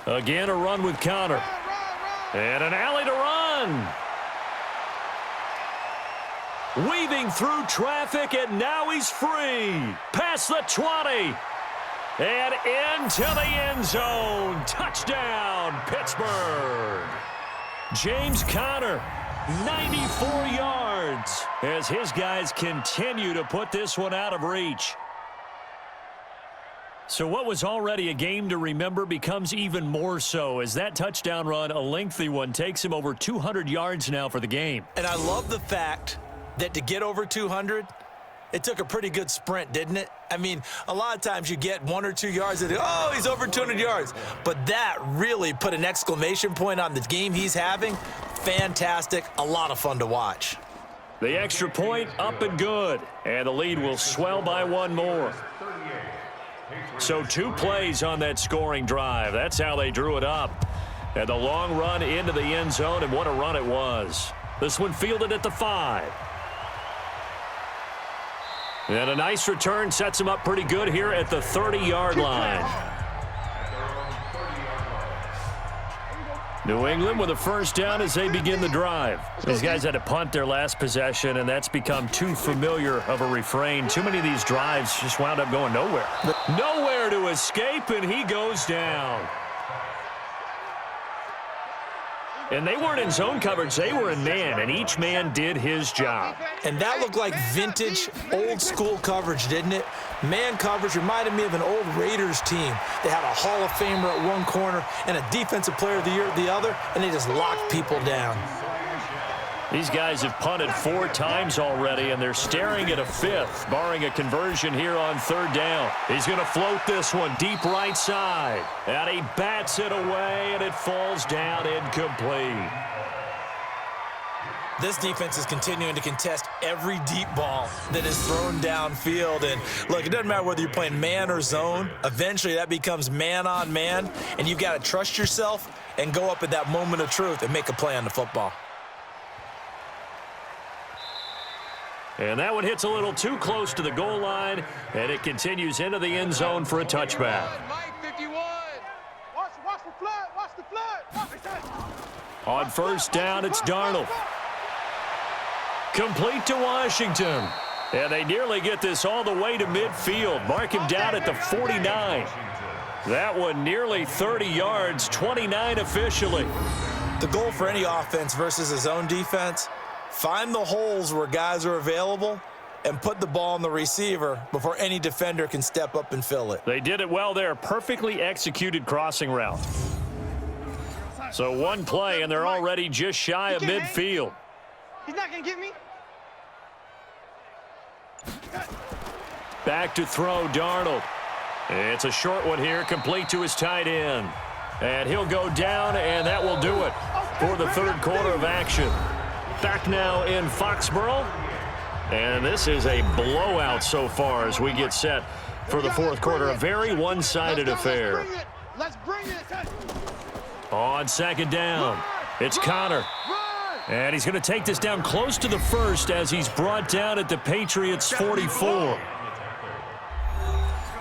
Again, a run with Connor. And an alley to run. Weaving through traffic, and now he's free. Past the 20. And into the end zone. Touchdown, Pittsburgh. James Conner, 94 yards, as his guys continue to put this one out of reach. So what was already a game to remember becomes even more so as that touchdown run, a lengthy one, takes him over 200 yards now for the game. And I love the fact that to get over 200, it took a pretty good sprint, didn't it? I mean, a lot of times you get 1 or 2 yards and, oh, he's over 200 yards. But that really put an exclamation point on the game he's having. Fantastic. A lot of fun to watch. The extra point up and good. And the lead will swell by 1 more. So 2 plays on that scoring drive. That's how they drew it up. And the long run into the end zone, and what a run it was. This one fielded at the 5. And a nice return sets him up pretty good here at the 30-yard line. New England with a first down as they begin the drive. These guys had to punt their last possession, and that's become too familiar of a refrain. Too many of these drives just wound up going nowhere. Nowhere to escape, and he goes down. And they weren't in zone coverage. They were in man, and each man did his job. And that looked like vintage, old-school coverage, didn't it? Man coverage reminded me of an old Raiders team. They had a Hall of Famer at one corner and a Defensive Player of the Year at the other, and they just locked people down. These guys have punted 4 times already, and they're staring at a 5th, barring a conversion here on third down. He's going to float this one deep right side. And he bats it away, and it falls down incomplete. This defense is continuing to contest every deep ball that is thrown downfield. And, look, it doesn't matter whether you're playing man or zone. Eventually, that becomes man-on-man, and you've got to trust yourself and go up at that moment of truth and make a play on the football. And that one hits a little too close to the goal line, and it continues into the end zone for a touchback. Mike 51. Watch the flood. Watch the flood. On first down, it's Darnold. Complete to Washington. And they nearly get this all the way to midfield. Mark him down at the 49. That one nearly 30 yards, 29 officially. The goal for any offense versus a zone defense, find the holes where guys are available and put the ball on the receiver before any defender can step up and fill it. They did it well there. Perfectly executed crossing route. So one play, and they're already just shy of midfield. He's not going to get me. Back to throw, Darnold. It's a short one here, complete to his tight end. And he'll go down, and that will do it for the third quarter of action. Back now in Foxborough. And this is a blowout so far as we get set for the fourth quarter. A very one-sided affair. Let's bring it. On second down, it's Connor. And he's going to take this down close to the first as he's brought down at the Patriots' 44.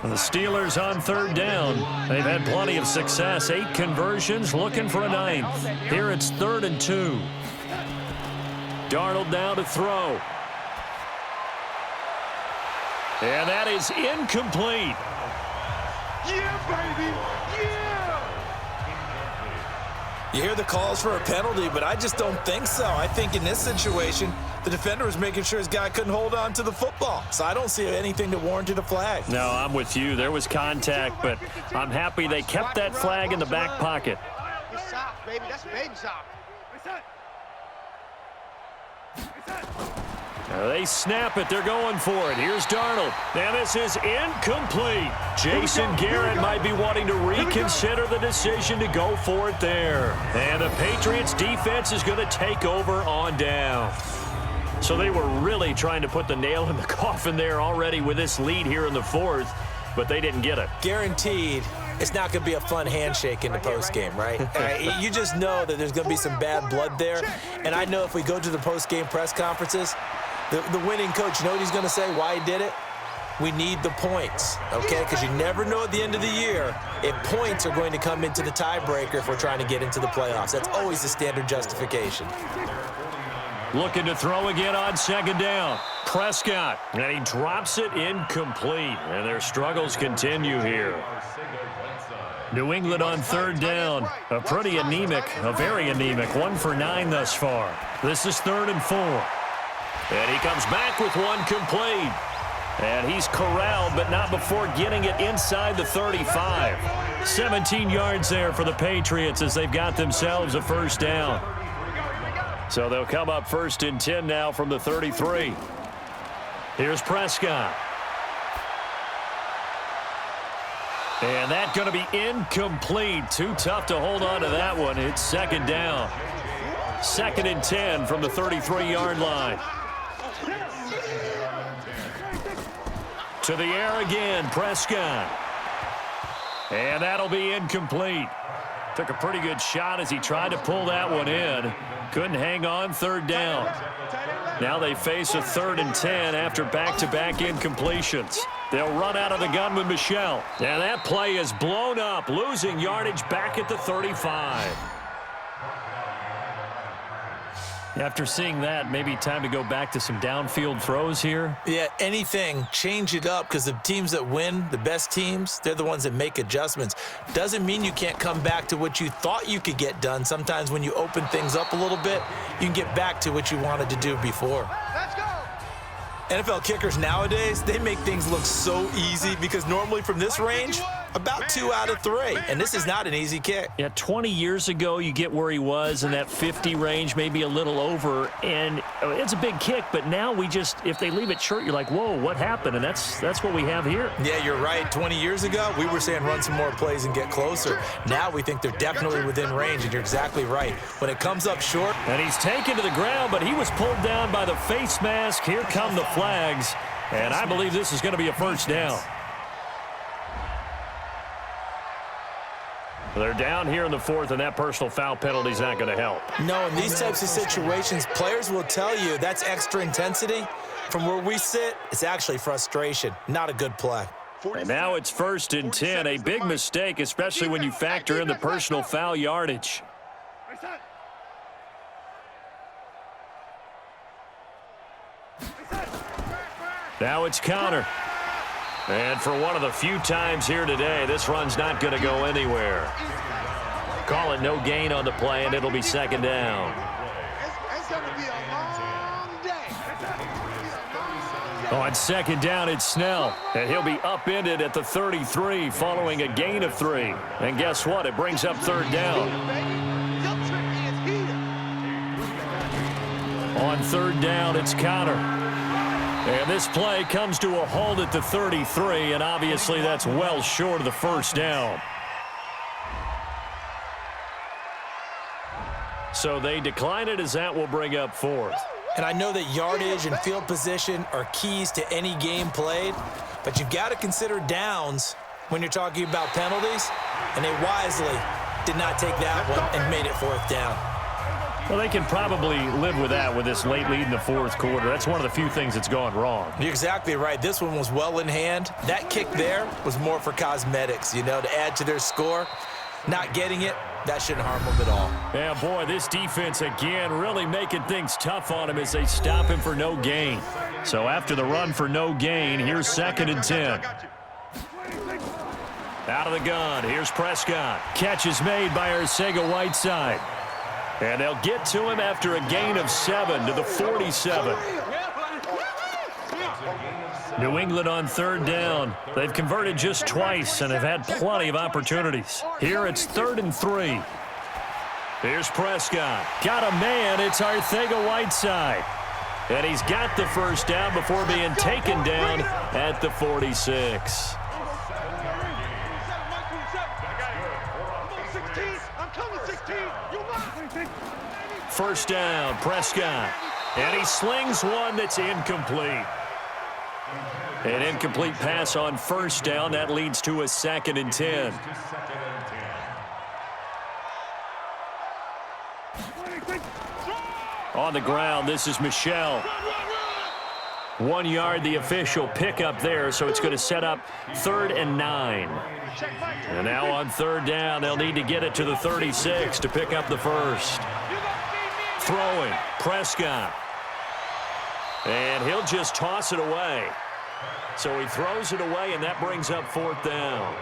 And the Steelers on third down. They've had plenty of success. 8 conversions, looking for a 9th. Here it's 3rd and 2. Darnold now to throw. And that is incomplete. Yeah, baby. Yeah. You hear the calls for a penalty, but I just don't think so. I think in this situation, the defender was making sure his guy couldn't hold on to the football. So I don't see anything that warranted a flag. No, I'm with you. There was contact, but I'm happy they kept that flag in the back pocket. It's soft, baby. That's baby soft. They snap it. They're going for it. Here's Darnold. And this is incomplete. Jason Garrett might be wanting to reconsider the decision to go for it there. And the Patriots defense is going to take over on down. So they were really trying to put the nail in the coffin there already with this lead here in the fourth, but they didn't get it. Guaranteed, it's not going to be a fun handshake in the postgame, right? You just know that there's going to be some bad blood there. And I know if we go to the postgame press conferences, the winning coach, you know what he's going to say, why he did it? We need the points, okay? Because you never know at the end of the year if points are going to come into the tiebreaker if we're trying to get into the playoffs. That's always the standard justification. Looking to throw again on second down. Prescott, and he drops it incomplete. And their struggles continue here. New England on third down. A pretty anemic, a very anemic. 1 for 9 thus far. This is 3rd and 4. And he comes back with one complete. And he's corralled, but not before getting it inside the 35. 17 yards there for the Patriots as they've got themselves a first down. So they'll come up 1st and 10 now from the 33. Here's Prescott. And that's going to be incomplete. Too tough to hold on to that one. It's second down. 2nd and 10 from the 33-yard line. To the air again, Prescott. And that'll be incomplete. Took a pretty good shot as he tried to pull that one in. Couldn't hang on, 3rd down. Now they face a 3rd and 10 after back-to-back incompletions. They'll run out of the gun with Michel. And that play is blown up, losing yardage back at the 35. After seeing that, maybe time to go back to some downfield throws here. Yeah, anything, change it up, because the teams that win, the best teams, they're the ones that make adjustments. Doesn't mean you can't come back to what you thought you could get done. Sometimes when you open things up a little bit, you can get back to what you wanted to do before. Let's go. NFL kickers nowadays, they make things look so easy because normally from this range, about 2 out of 3. And this is not an easy kick. Yeah, 20 years ago, you get where he was in that 50 range, maybe a little over, and it's a big kick, but now we just, if they leave it short, you're like, whoa, what happened? And that's what we have here. Yeah, you're right. 20 years ago, we were saying run some more plays and get closer. Now we think they're definitely within range, and you're exactly right. When it comes up short. And he's taken to the ground, but he was pulled down by the face mask. Here come the flags, and I believe this is going to be a first down. They're down here in the 4th, and that personal foul penalty is not going to help. No, in these types of situations, players will tell you that's extra intensity. From where we sit, it's actually frustration. Not a good play. And now it's 1st and 10. A big mistake, especially when you factor in the personal foul yardage. Now it's Connor. And for one of the few times here today, this run's not going to go anywhere. Call it no gain on the play, and it'll be 2nd down. It's going to be a long day. On 2nd down, it's Snell. And he'll be upended at the 33 following a gain of 3. And guess what? It brings up 3rd down. On 3rd down, it's Connor. And this play comes to a halt at the 33, and obviously that's well short of the 1st down. So they decline it, as that will bring up 4th. And I know that yardage and field position are keys to any game played, but you've got to consider downs when you're talking about penalties, and they wisely did not take that one and made it 4th down. Well, they can probably live with that with this late lead in the 4th quarter. That's one of the few things that's gone wrong. You're exactly right. This one was well in hand. That kick there was more for cosmetics, you know, to add to their score. Not getting it, that shouldn't harm them at all. Yeah, boy, this defense again really making things tough on him as they stop him for no gain. So after the run for no gain, here's 2nd and 10. Out of the gun, here's Prescott. Catch is made by Arcega-Whiteside. And they'll get to him after a gain of 7 to the 47. New England on 3rd down. They've converted just twice and have had plenty of opportunities. Here it's 3rd and 3. Here's Prescott. Got a man. It's Arcega-Whiteside. And he's got the 1st down before being taken down at the 46. First down, Prescott. And he slings one that's incomplete. An incomplete pass on 1st down. That leads to a 2nd and 10. On the ground, this is Michel. 1 yard, the official pickup there, so it's going to set up 3rd and 9. And now on 3rd down, they'll need to get it to the 36 to pick up the 1st. Throwing, Prescott. And he'll just toss it away. So he throws it away, and that brings up 4th down.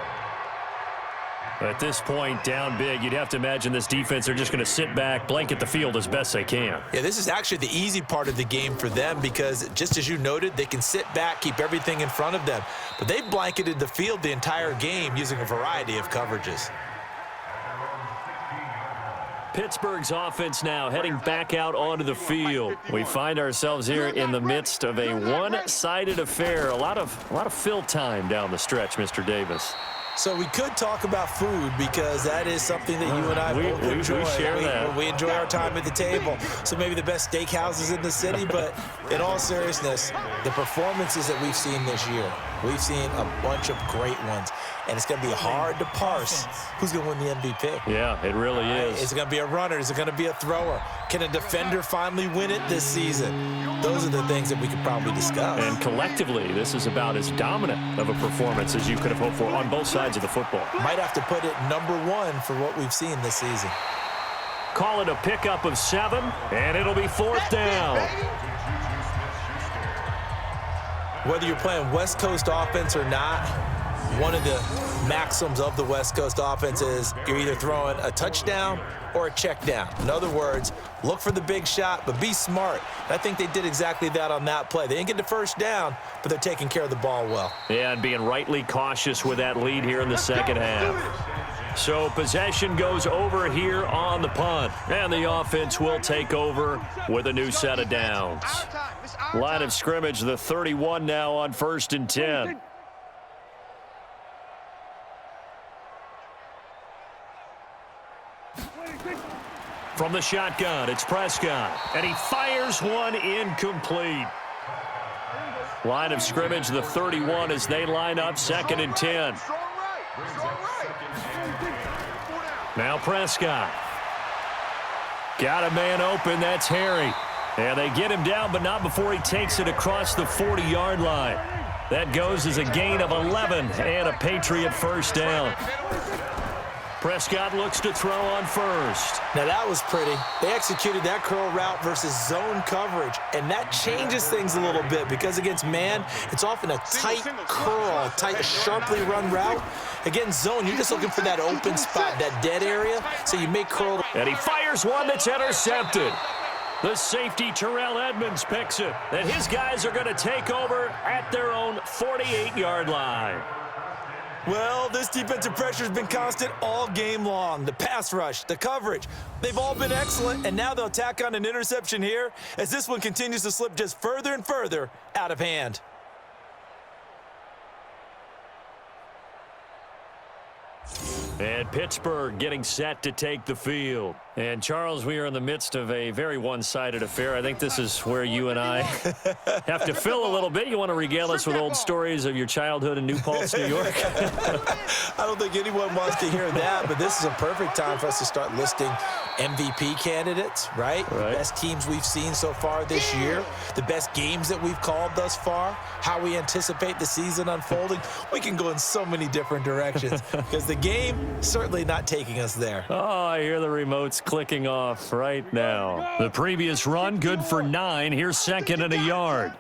At this point, down big, you'd have to imagine this defense, they're just going to sit back, blanket the field as best they can. Yeah, this is actually the easy part of the game for them because, just as you noted, they can sit back, keep everything in front of them. But they've blanketed the field the entire game using a variety of coverages. Pittsburgh's offense now heading back out onto the field. We find ourselves here in the midst of a one-sided affair. A lot of fill time down the stretch, Mr. Davis. So we could talk about food because that is something that you and I both enjoy. We share that. We enjoy our time at the table. So maybe the best steakhouses in the city, but in all seriousness, the performances that we've seen this year, we've seen a bunch of great ones. And it's going to be hard to parse who's going to win the MVP. Yeah, it really is. Is it going to be a runner? Is it going to be a thrower? Can a defender finally win it this season? Those are the things that we could probably discuss. And collectively, this is about as dominant of a performance as you could have hoped for on both sides of the football. Might have to put it #1 for what we've seen this season. call it a pickup of 7, and it'll be 4th down. Whether you're playing West Coast offense or not, one of the maxims of the West Coast offense is you're either throwing a touchdown or a check down. In other words, look for the big shot, but be smart. And I think they did exactly that on that play. They didn't get the first down, but they're taking care of the ball well. Yeah, and being rightly cautious with that lead here in the second half. So possession goes over here on the punt, and the offense will take over with a new set of downs. Line of scrimmage, the 31 now on 1st and 10. From the shotgun, it's Prescott, and he fires one incomplete. Line of scrimmage, the 31 as they line up 2nd and 10. Now Prescott. Got a man open, that's Harry. And they get him down, but not before he takes it across the 40-yard line. That goes as a gain of 11 and a Patriot first down. Prescott looks to throw on first. Now that was pretty. They executed that curl route versus zone coverage, and that changes things a little bit because against man, it's often a tight curl, tight, sharply run route. Against zone, you're just looking for that open spot, that dead area, so you make curl. And he fires one that's intercepted. The safety, Terrell Edmonds, picks it. And his guys are going to take over at their own 48-yard line. Well, this defensive pressure has been constant all game long. The pass rush, the coverage, they've all been excellent, and now they'll tack on an interception here as this one continues to slip just further and further out of hand. And Pittsburgh getting set to take the field. And, Charles, we are in the midst of a very one-sided affair. I think this is where you and I have to fill a little bit. You want to regale us with old stories of your childhood in New Paltz, New York? I don't think anyone wants to hear that, but this is a perfect time for us to start listing MVP candidates, right? The best teams we've seen so far this year, the best games that we've called thus far, how we anticipate the season unfolding. We can go in so many different directions because the game certainly not taking us there. Oh, I hear the remotes clicking off right now. The previous run, good for 9. Here's 2nd and a yard.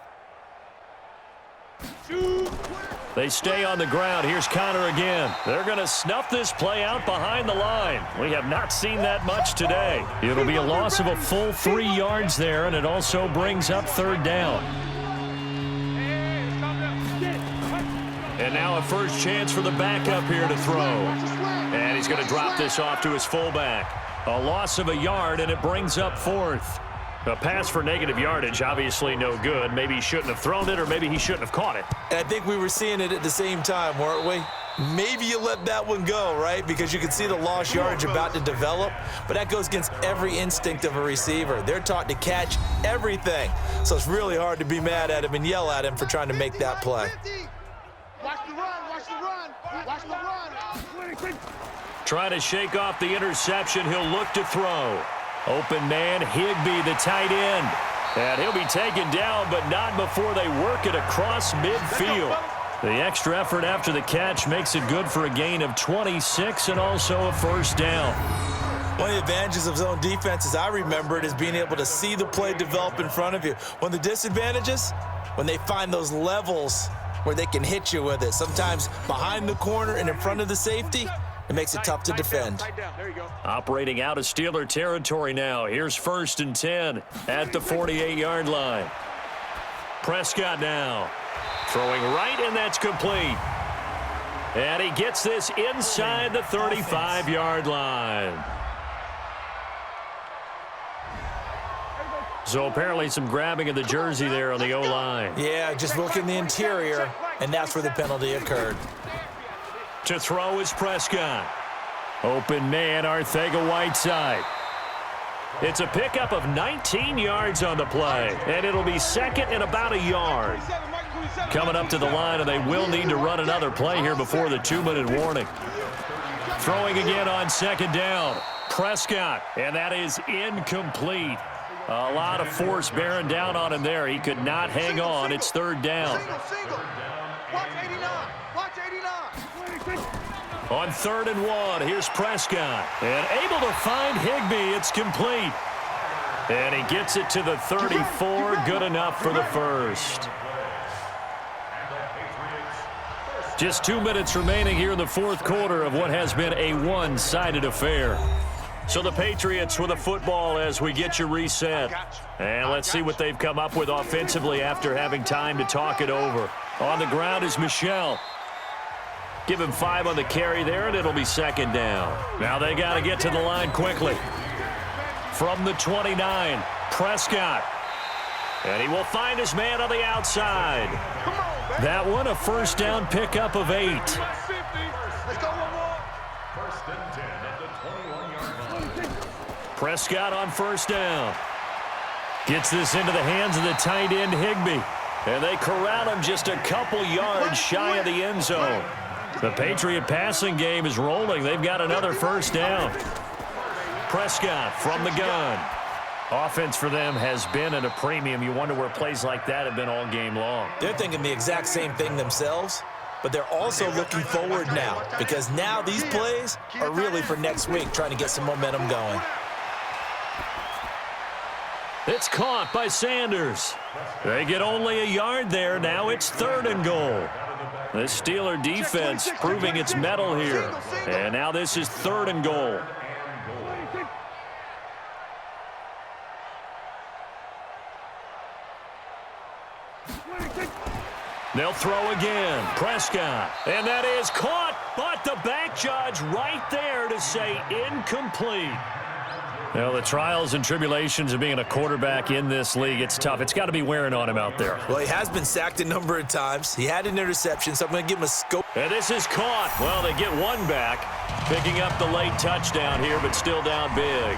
They stay on the ground. Here's Connor again. They're going to snuff this play out behind the line. We have not seen that much today. It'll be a loss of a full 3 yards there, and it also brings up 3rd down. And now a first chance for the backup here to throw. And he's going to drop this off to his fullback. A loss of a yard, and it brings up 4th. A pass for negative yardage, obviously no good. Maybe he shouldn't have thrown it, or maybe he shouldn't have caught it. And I think we were seeing it at the same time, weren't we? Maybe you let that one go, right? Because you can see the lost yardage about to develop. But that goes against every instinct of a receiver. They're taught to catch everything. So it's really hard to be mad at him and yell at him for trying to make that play. Watch the run, watch the run, watch the run. Trying to shake off the interception. He'll look to throw. Open man, Higbee, the tight end. And he'll be taken down, but not before they work it across midfield. The extra effort after the catch makes it good for a gain of 26 and also a first down. One of the advantages of zone defense, as I remember it, is being able to see the play develop in front of you. One of the disadvantages, when they find those levels where they can hit you with it, sometimes behind the corner and in front of the safety, it makes it tough to defend. Operating out of Steeler territory now. Here's 1st and 10 at the 48-yard line. Prescott now throwing right, and that's complete. And he gets this inside the 35-yard line. So apparently some grabbing of the jersey there on the O-line. Yeah, just look in the interior, and that's where the penalty occurred. To throw is Prescott. Open man, Arcega-Whiteside. It's a pickup of 19 yards on the play, and it'll be 2nd and about a yard. Coming up to the line, and they will need to run another play here before the 2-minute warning. Throwing again on 2nd down. Prescott, and that is incomplete. A lot of force bearing down on him there. He could not hang on. It's 3rd down. Watch 89. Watch 89. On 3rd and 1, here's Prescott. And able to find Higbee. It's complete. And he gets it to the 34. Good enough for the first. Just 2 minutes remaining here in the fourth quarter of what has been a one-sided affair. So the Patriots with the football as we get you reset. And let's see what they've come up with offensively after having time to talk it over. On the ground is Michel. Give him 5 on the carry there, and it'll be 2nd down. Now they got to get to the line quickly. From the 29, Prescott. And he will find his man on the outside. That one, a 1st down pickup of 8. Let's go, one more. 1st and 10 at the 21-yard line. Prescott on 1st down. Gets this into the hands of the tight end, Higbee. And they corral him just a couple yards shy of the end zone. The Patriot passing game is rolling. They've got another 1st down. Prescott from the gun. Offense for them has been at a premium. You wonder where plays like that have been all game long. They're thinking the exact same thing themselves, but they're also looking forward now because now these plays are really for next week, trying to get some momentum going. It's caught by Sanders. They get only a yard there. Now it's 3rd and goal. The Steeler defense proving its mettle here. And now this is 3rd and goal. They'll throw again. Prescott. And that is caught, but the back judge right there to say incomplete. Well, the trials and tribulations of being a quarterback in this league, it's tough. It's got to be wearing on him out there. Well, he has been sacked a number of times. He had an interception, so I'm going to give him a scope. And this is caught. Well, they get one back, picking up the late touchdown here, but still down big.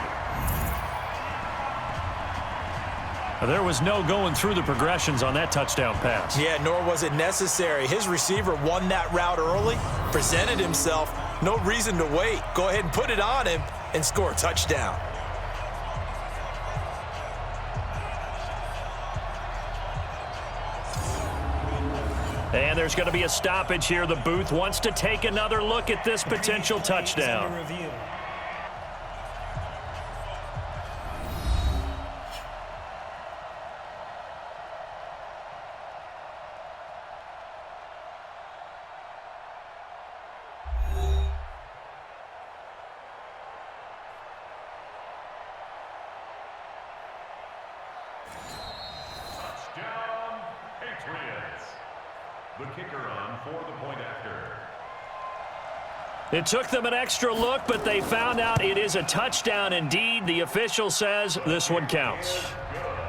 There was no going through the progressions on that touchdown pass. Yeah, nor was it necessary. His receiver won that route early, presented himself. No reason to wait. Go ahead and put it on him and score a touchdown. And there's going to be a stoppage here. The booth wants to take another look at this potential touchdown. Touchdown, Patriots. The kicker on for the point after. It took them an extra look, but they found out it is a touchdown indeed. The official says this one counts.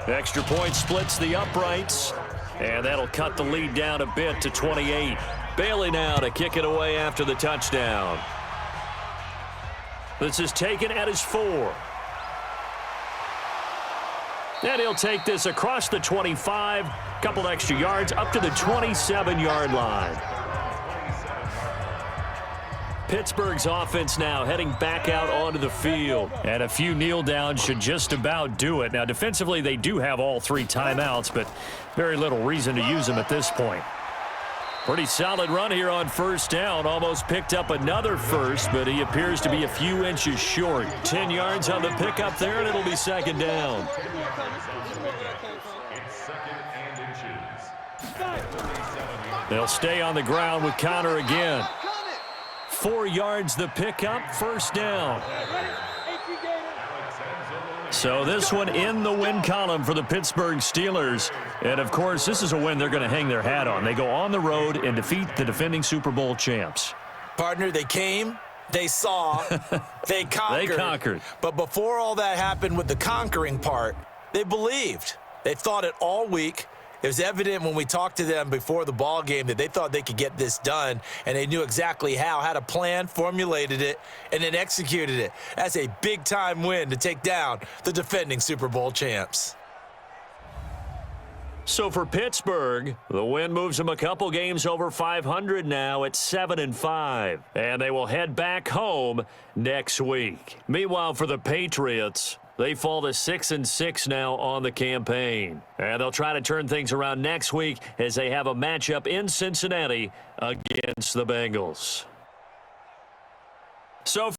The extra point splits the uprights, and that'll cut the lead down a bit to 28. Bailey now to kick it away after the touchdown. This is taken at his 4. And he'll take this across the 25, couple extra yards up to the 27-yard line. Pittsburgh's offense now heading back out onto the field. And a few kneel downs should just about do it. Now, defensively, they do have all 3 timeouts, but very little reason to use them at this point. Pretty solid run here on 1st down. Almost picked up another first, but he appears to be a few inches short. 10 yards on the pickup there, and it'll be 2nd down. It's 2nd and inches. They'll stay on the ground with Connor again. 4 yards the pickup, 1st down. So this one in the win column for the Pittsburgh Steelers. And, of course, this is a win they're going to hang their hat on. They go on the road and defeat the defending Super Bowl champs. Partner, they came, they saw, they conquered. They conquered. But before all that happened with the conquering part, they believed. They thought it all week. It was evident when we talked to them before the ball game that they thought they could get this done, and they knew exactly how, had a plan, formulated it, and then executed it. That's a big-time win to take down the defending Super Bowl champs. So for Pittsburgh, the win moves them a couple games over 500 now at 7-5. And they will head back home next week. Meanwhile, for the Patriots, they fall to 6-6 now on the campaign. And they'll try to turn things around next week as they have a matchup in Cincinnati against the Bengals. So